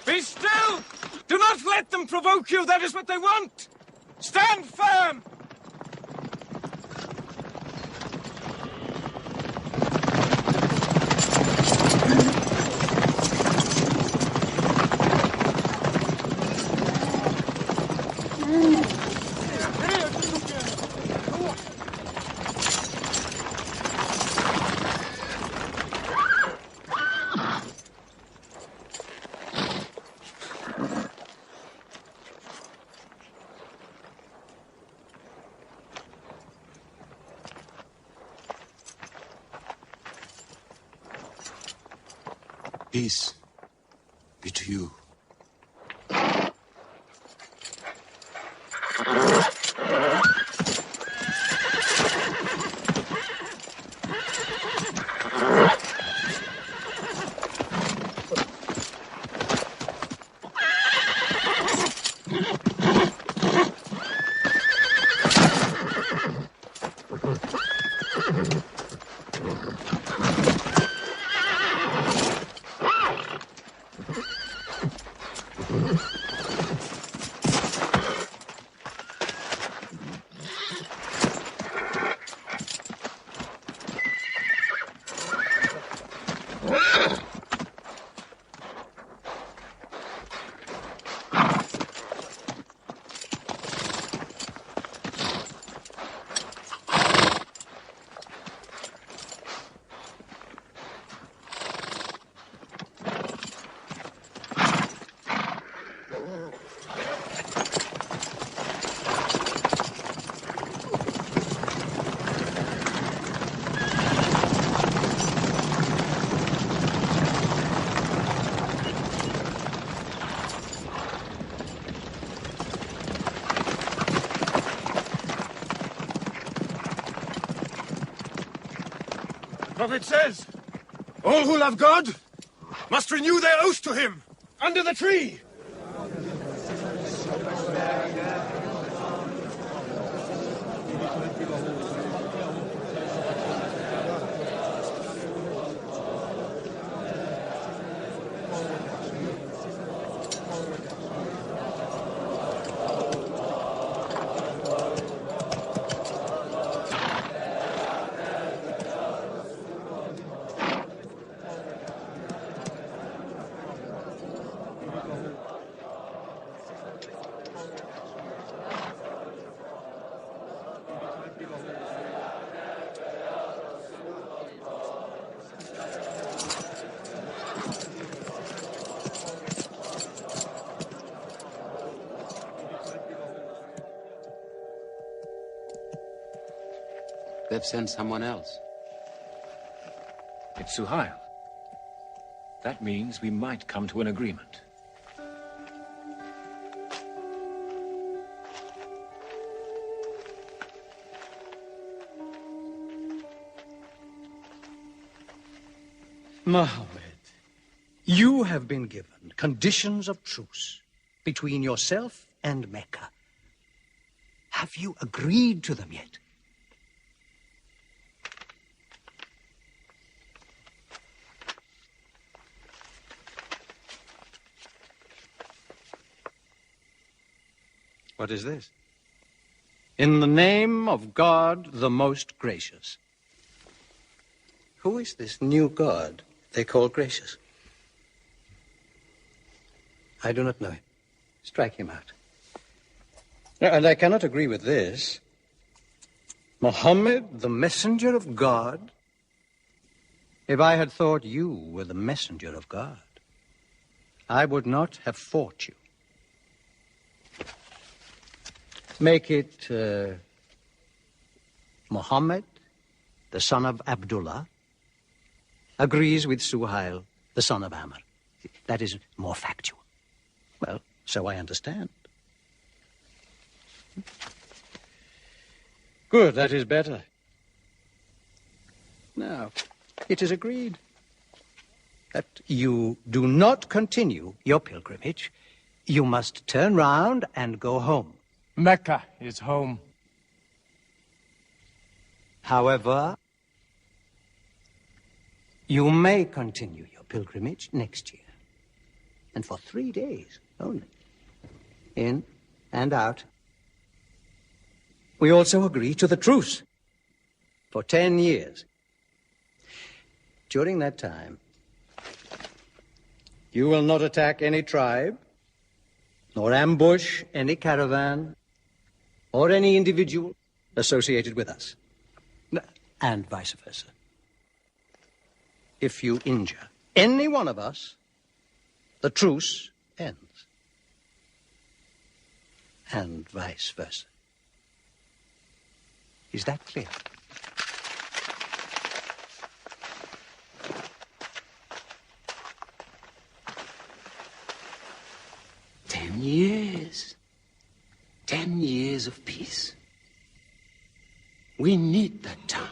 Be still! Do not let them provoke you. That is what they want. Stand firm!
Peace be to you.
The prophet says, all who love God
must renew their oath to him under the tree.
They've sent someone else.
It's Suhail. That means we might come to an agreement.
Muhammad, you have been given conditions of truce between yourself and Mecca. Have you agreed to them yet? What is this? In the name of God, the most gracious. Who is this new God they call gracious? I do not know him. Strike him out. And I cannot agree with this. Muhammad, the messenger of God? If I had thought you were the messenger of God, I would not have fought you. Make it Muhammad, the son of Abdullah, agrees with Suhail, the son of Amr. That is more factual. Well, so I understand. Good, that is better. Now, it is agreed that you do not continue your pilgrimage. You must turn round and go home.
Mecca is home.
However, you may continue your pilgrimage next year. And for 3 days only. In and out. We also agree to the truce for 10 years. During that time, you will not attack any tribe, nor ambush any caravan, or any individual associated with us, and vice versa. If you injure any one of us, the truce ends, and vice versa. Is that clear?
Years. 10 years of peace. We need that time.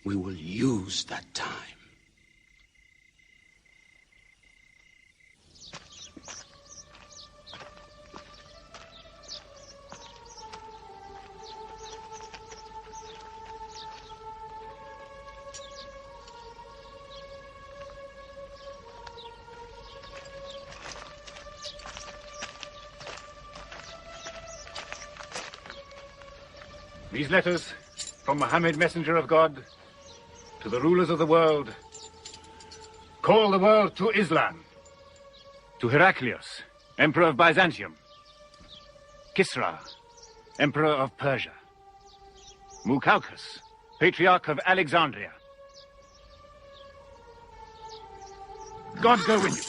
We will use that time.
These letters from Muhammad, messenger of God, to the rulers of the world. Call the world to Islam. To Heraclius, emperor of Byzantium. Kisra, emperor of Persia. Mukaukis, patriarch of Alexandria. God go with you.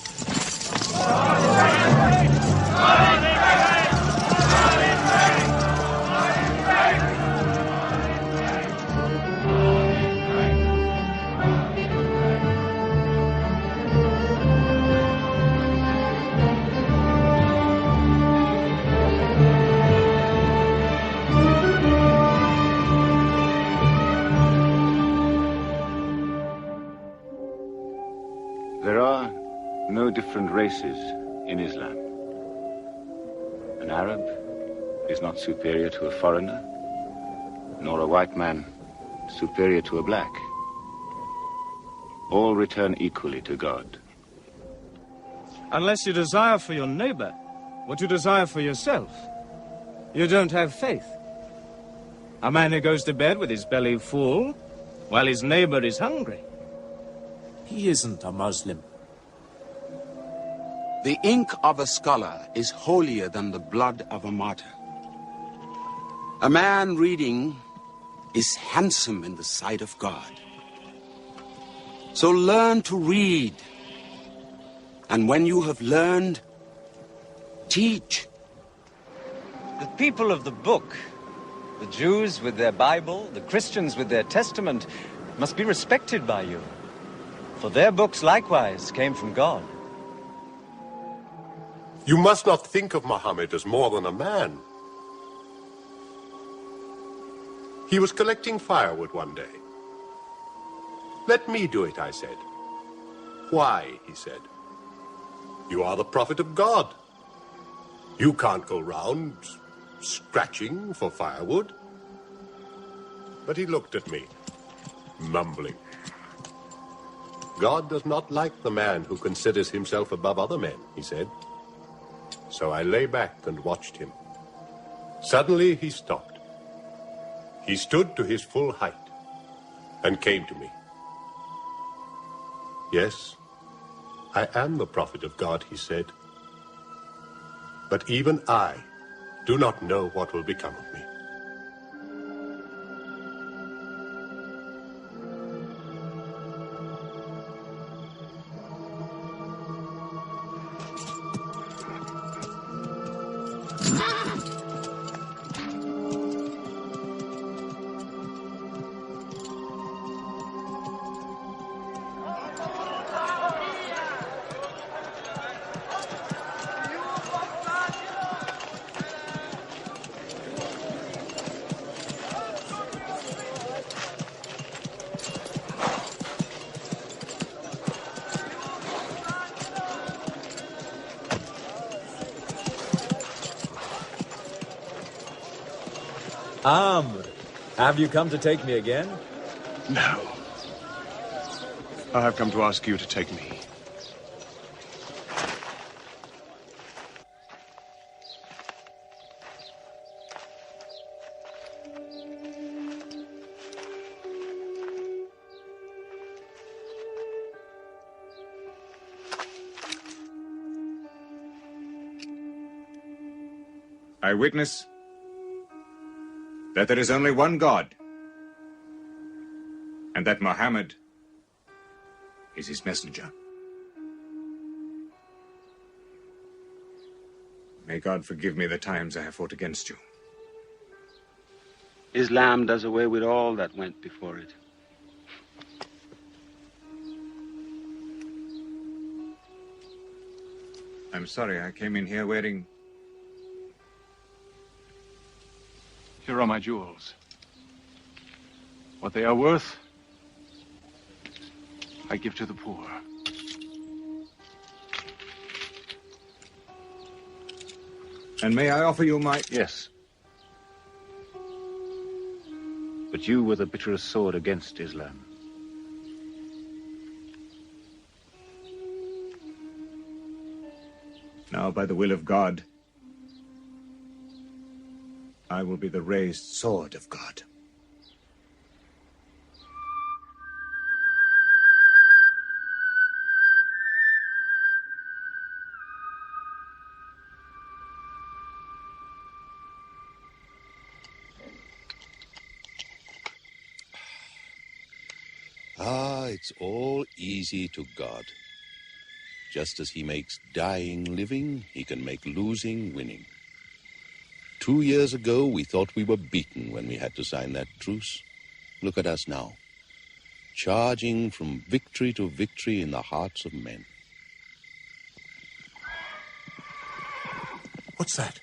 There are no different races in Islam. An Arab is not superior to a foreigner, nor a white man superior to a black. All return equally to God.
Unless you desire for your neighbor what you desire for yourself, you don't have faith. A man who goes to bed with his belly full while his neighbor is hungry.
He isn't a Muslim. The ink of a scholar is holier than the blood of a martyr. A man reading is handsome in the sight of God. So learn to read. And when you have learned, teach.
The people of the book, the Jews with their Bible, the Christians with their Testament, must be respected by you. For their books likewise came from God.
You must not think of Muhammad as more than a man. He was collecting firewood one day. Let me do it, I said. Why, he said. You are the prophet of God. You can't go round scratching for firewood. But he looked at me, mumbling. God does not like the man who considers himself above other men, he said. So I lay back and watched him. Suddenly he stopped. He stood to his full height and came to me. Yes, I am the prophet of God, he said. But even I do not know what will become of me.
Amr, have you come to take me again?
No. I have come to ask you to take me.
I witness that there is only one God, and that Muhammad is his messenger. May God forgive me the times I have fought against you.
Islam does away with all that went before it.
I'm sorry, I came in here wearing...
Here are my jewels. What they are worth, I give to the poor.
And may I offer you my...
Yes. But you were the bitterest sword against Islam.
Now, by the will of God, I will be the raised sword of God.
It's all easy to God. Just as he makes dying living, he can make losing winning. 2 years ago, we thought we were beaten when we had to sign that truce. Look at us now, charging from victory to victory in the hearts of men.
What's that?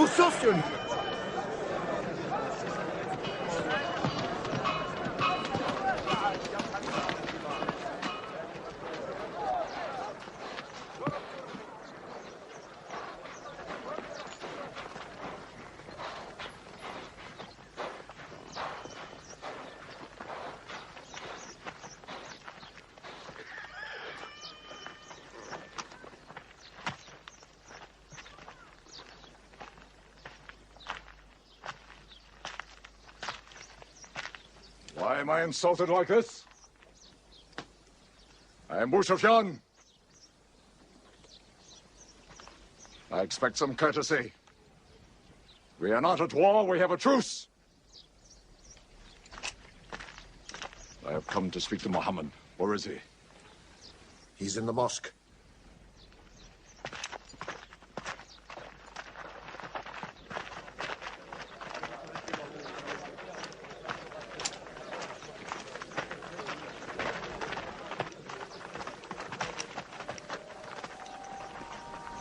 Abu Sufyan!
Why am I insulted like this? I am Abu Sufyan. I expect some courtesy. We are not at war, we have a truce. I have come to speak to Muhammad. Where is he?
He's in the mosque.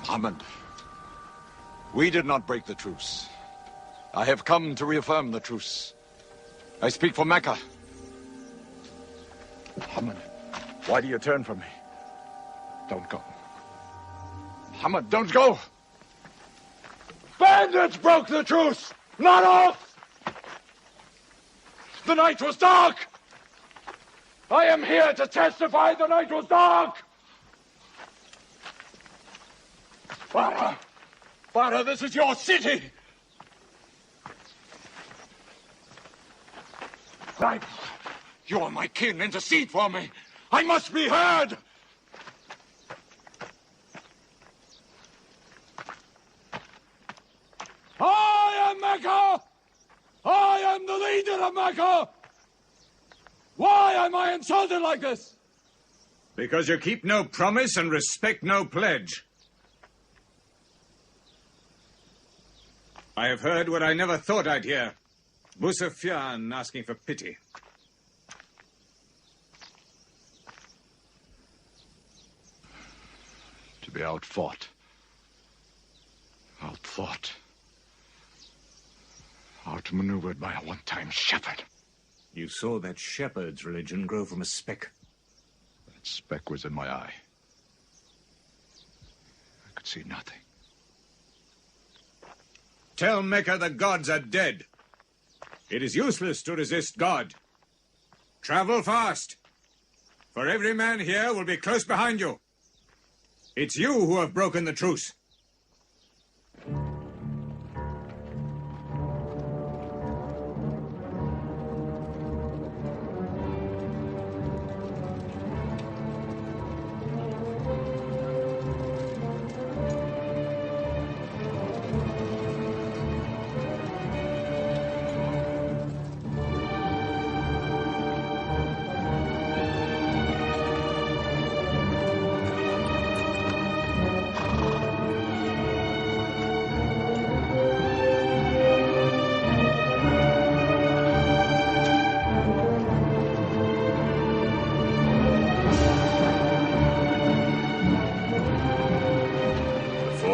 Muhammad, we did not break the truce. I have come to reaffirm the truce. I speak for Mecca. Muhammad, why do you turn from me? Don't go. Muhammad, don't go! Bandits broke the truce! Not us! The night was dark! I am here to testify the night was dark! Father! Father, this is your city! Right. You are my kin. Intercede for me. I must be heard! I am Mecca! I am the leader of Mecca! Why am I insulted like this?
Because you keep no promise and respect no pledge. I have heard what I never thought I'd hear. Abu Sufyan asking for pity.
To be outfought. Outmaneuvered by a one-time shepherd.
You saw that shepherd's religion grow from a speck.
That speck was in my eye. I could see nothing.
Tell Mecca the gods are dead. It is useless to resist God. Travel fast, for every man here will be close behind you. It's you who have broken the truce.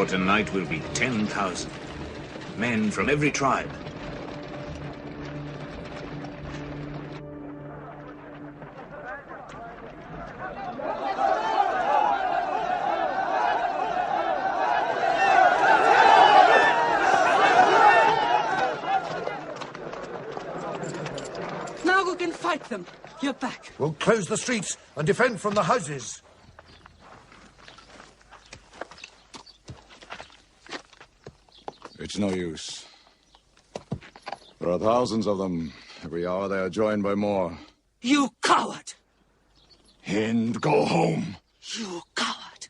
Tonight will be 10,000 men from every tribe.
Now we can fight them. You're back.
We'll close the streets and defend from the houses.
It's no use. There are thousands of them. Every hour they are joined by more.
You coward!
Hind, go home.
You coward!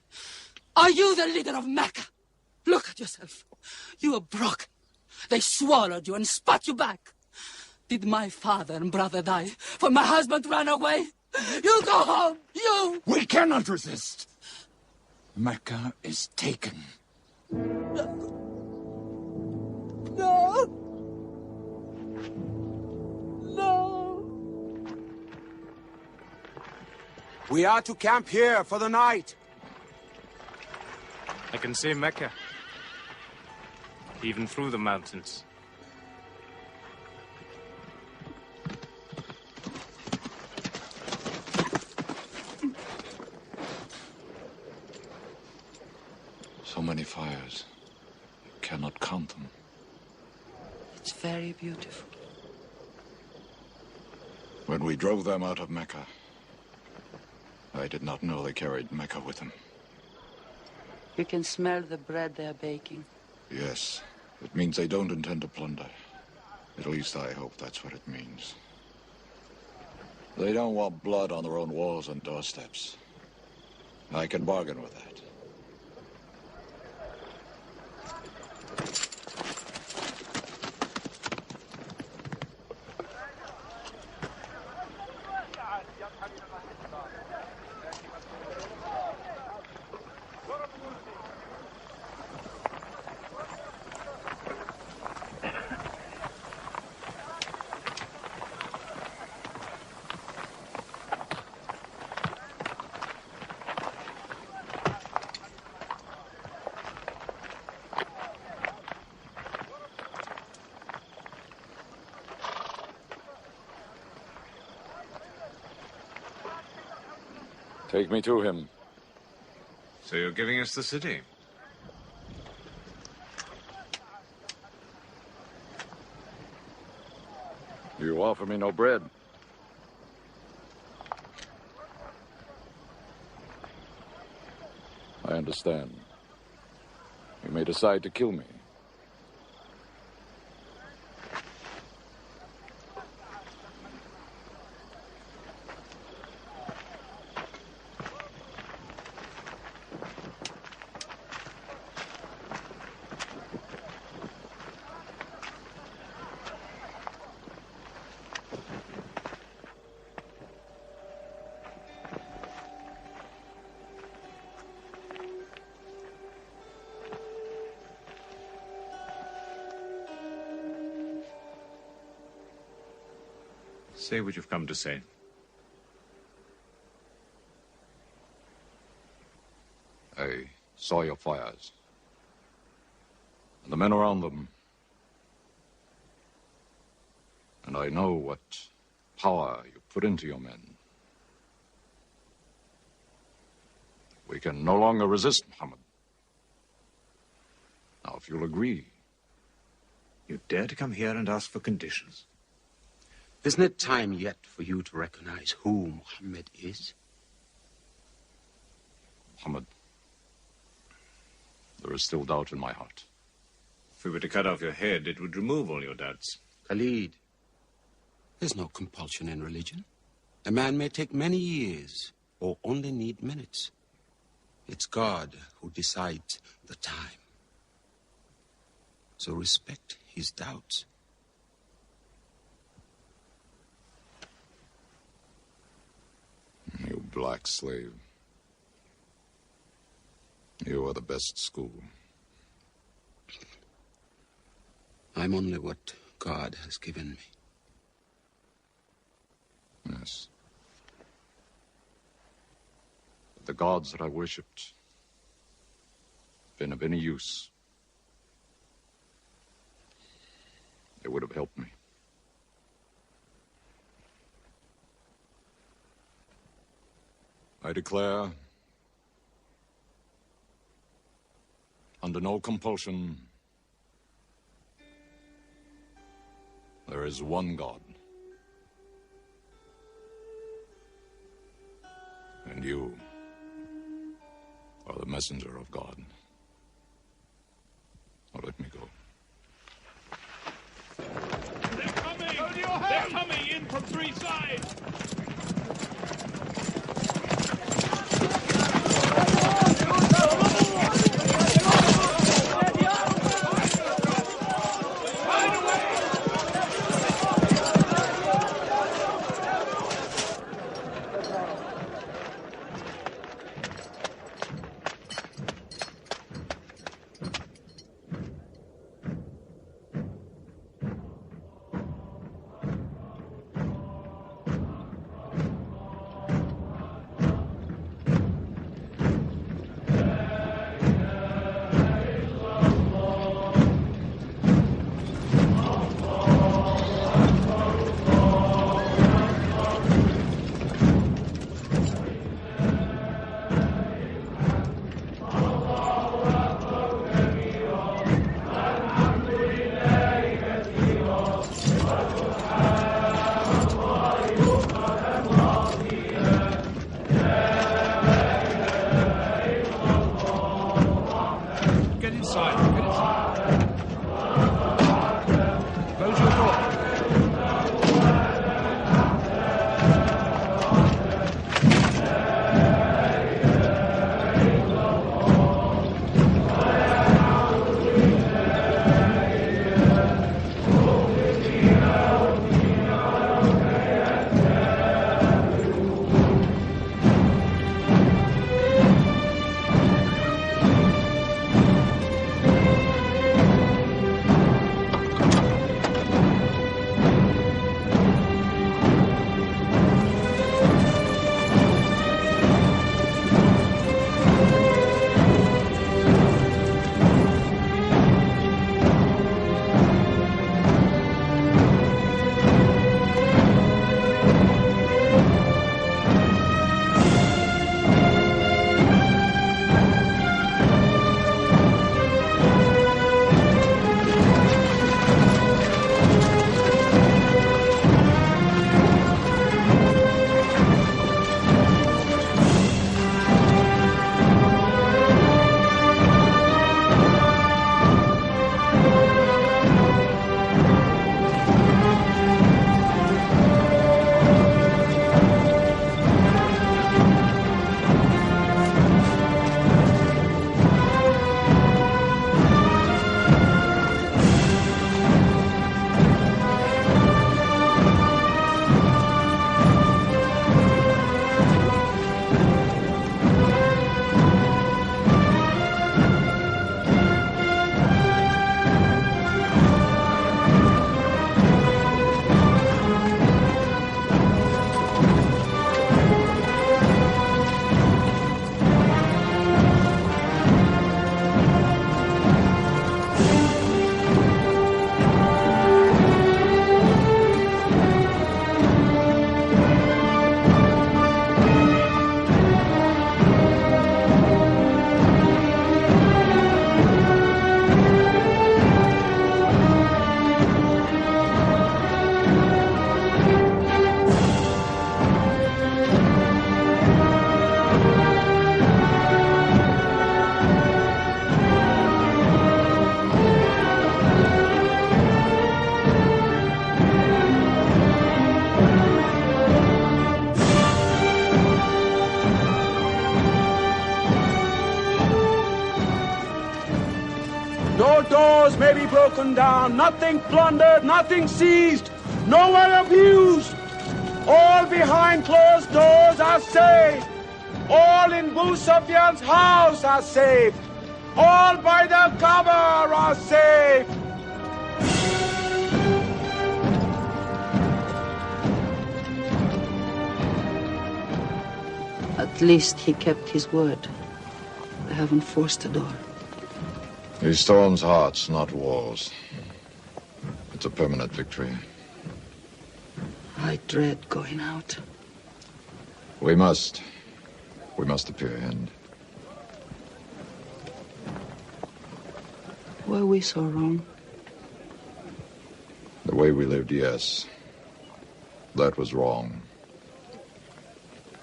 Are you the leader of Mecca? Look at yourself. You are broken. They swallowed you and spat you back. Did my father and brother die for my husband ran away? You go home! You!
We cannot resist. Mecca is taken.
No! No!
We are to camp here for the night.
I can see Mecca.
even through the mountains.
So many fires. You cannot count them.
It's very beautiful.
When we drove them out of Mecca, I did not know they carried Mecca with them.
You can smell the bread they're baking.
Yes, it means they don't intend to plunder. At least I hope that's what it means. They don't want blood on their own walls and doorsteps. I can bargain with that. Take me to him.
So you're giving us the city?
You offer me no bread. I understand. You may decide to kill me.
Say what you've come to say.
I saw your fires. And the men around them. And I know what power you put into your men. We can no longer resist Muhammad. Now, if you'll agree.
You dare to come here and ask for conditions?
Isn't it time yet for you to recognize who Muhammad is?
Muhammad, there is still doubt in my heart.
If we were to cut off your head, it would remove all your doubts.
Khalid, there's no compulsion in religion. A man may take many years or only need minutes. It's God who decides the time. So respect his doubts.
You black slave. You are the best school.
I'm only what God has given me.
Yes. But the gods that I worshipped been of any use. They would have helped me. I declare, under no compulsion, there is one God. And you are the messenger of God. Now let me go.
They're coming! They're coming in from three sides!
No doors may be broken down, nothing plundered, nothing seized, no one abused. All behind closed doors are safe. All in Abu Sufyan's house are safe. All by the cover are safe.
At least he kept his word. They haven't forced the door.
He storms hearts, not walls. It's a permanent victory.
I dread going out.
We must appear end.
Were we so wrong?
The way we lived, yes. That was wrong.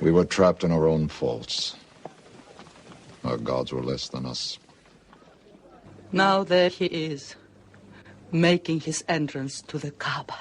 We were trapped in our own faults. Our gods were less than us.
Now there he is, making his entrance to the Kaaba.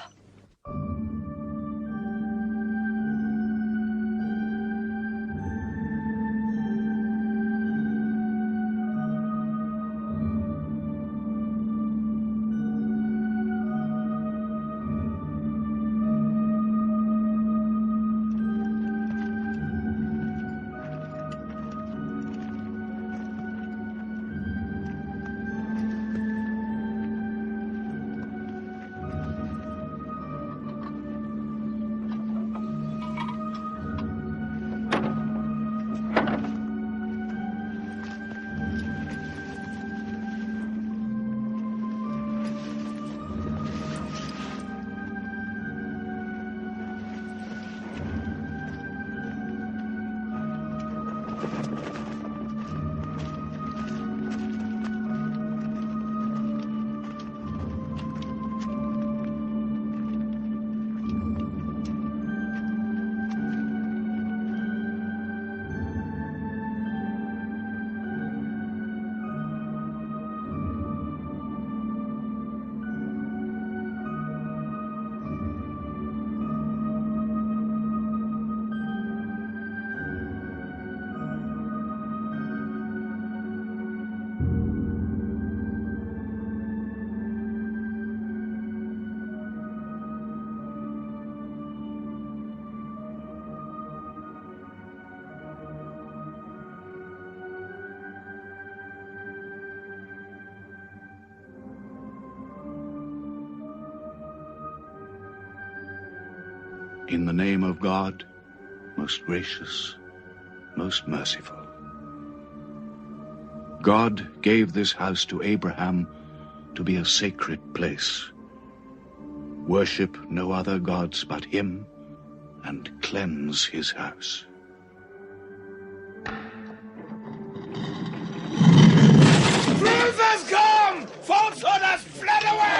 In the name of God, most gracious, most merciful. God gave this house to Abraham to be a sacred place. Worship no other gods but him, and cleanse his house.
Truth has come! Falsehood has fled away!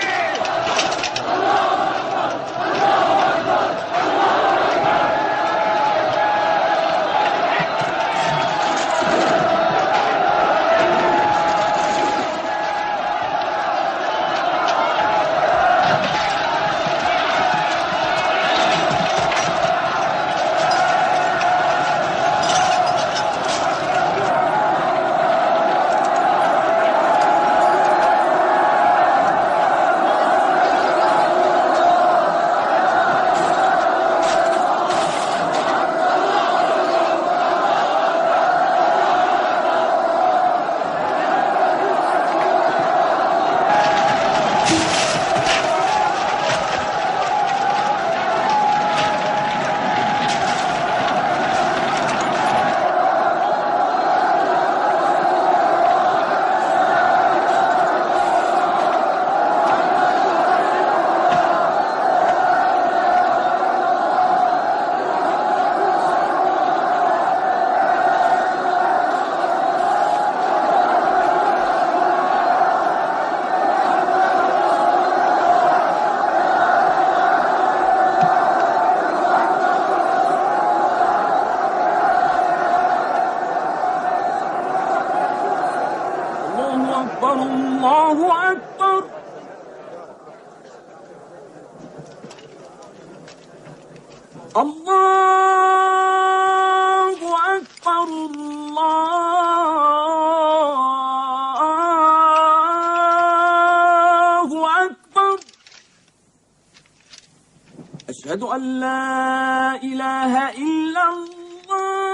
أشهد أن لا إله إلا الله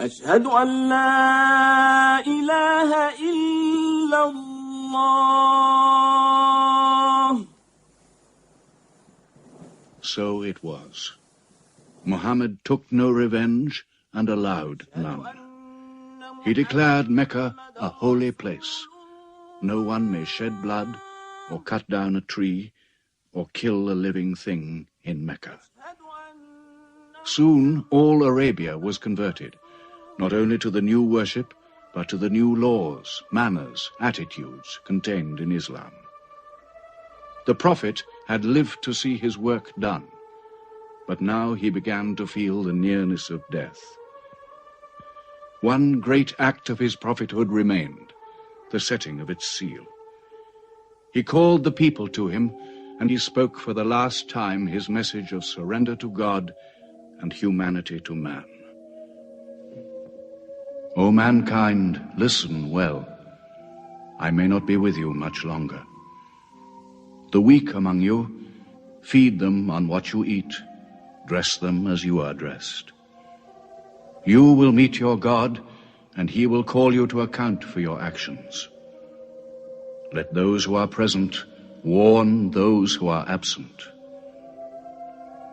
أشهد أن لا إله إلا الله.
So it was. Muhammad took no revenge and allowed none. He declared Mecca a holy place. No one may shed blood, or cut down a tree, or kill a living thing in Mecca. Soon all Arabia was converted, not only to the new worship, but to the new laws, manners, attitudes contained in Islam. The Prophet had lived to see his work done, but now he began to feel the nearness of death. One great act of his prophethood remained, the setting of its seal. He called the people to him, and he spoke for the last time his message of surrender to God and humanity to man. O mankind, listen well. I may not be with you much longer. The weak among you, feed them on what you eat, dress them as you are dressed. You will meet your God, and he will call you to account for your actions. Let those who are present warn those who are absent.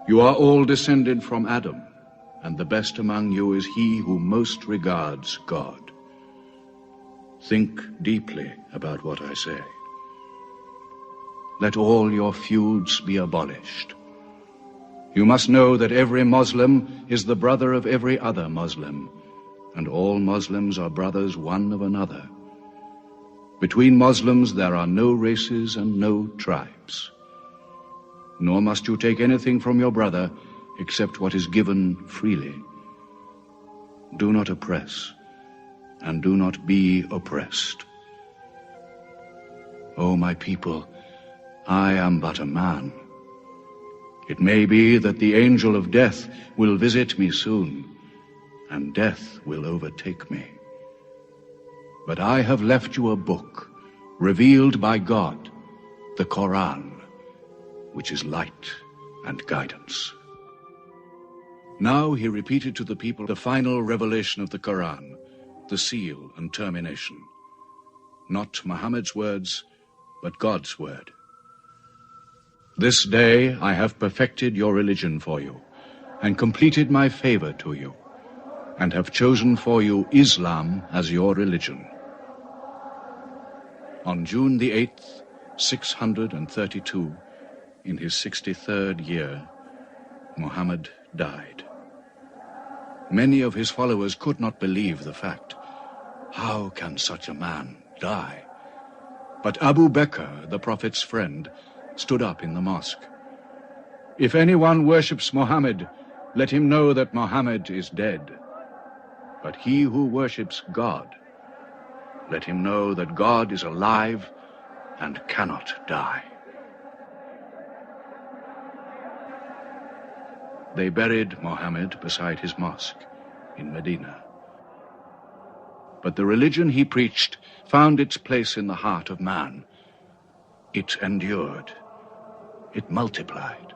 You are all descended from Adam, and the best among you is he who most regards God. Think deeply about what I say. Let all your feuds be abolished. You must know that every Muslim is the brother of every other Muslim, and all Muslims are brothers one of another. Between Muslims there are no races and no tribes. Nor must you take anything from your brother except what is given freely. Do not oppress, and do not be oppressed. O my people, I am but a man. It may be that the angel of death will visit me soon, and death will overtake me. But I have left you a book, revealed by God, the Quran, which is light and guidance. Now he repeated to the people the final revelation of the Quran, the seal and termination. not Muhammad's words, but God's word. This day I have perfected your religion for you, and completed my favor to you, and have chosen for you Islam as your religion. On June the 8th, 632, in his 63rd year, Muhammad died. Many of his followers could not believe the fact. How can such a man die? But Abu Bakr, the Prophet's friend, stood up in the mosque. If anyone worships Muhammad, let him know that Muhammad is dead. But he who worships God, let him know that God is alive and cannot die. They buried Muhammad beside his mosque in Medina. But the religion he preached found its place in the heart of man. It endured. It multiplied.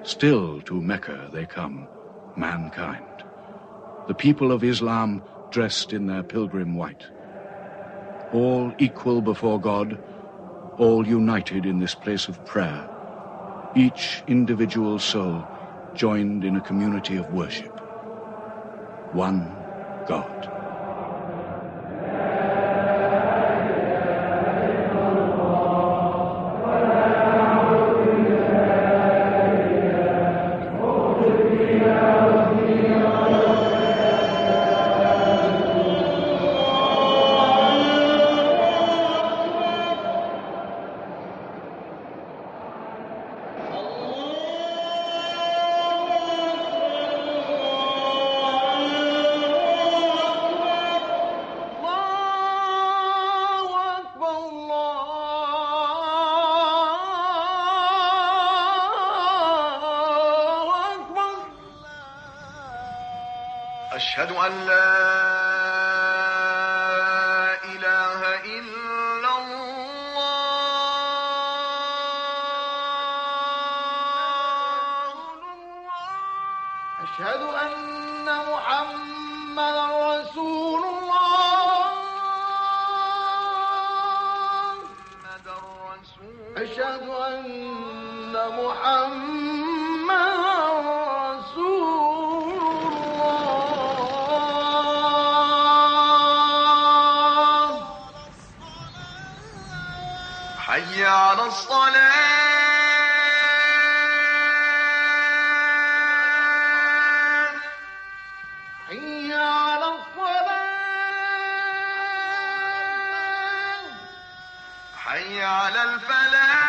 Still to Mecca they come, mankind. The people of Islam dressed in their pilgrim white. All equal before God, all united in this place of prayer. Each individual soul joined in a community of worship. One God.
أشهد أن لا إله إلا الله أشهد أن محمدا رسول الله أشهد أن محمدا رسول الله حي على الصلاة حي على الصلاة حي على الفلاح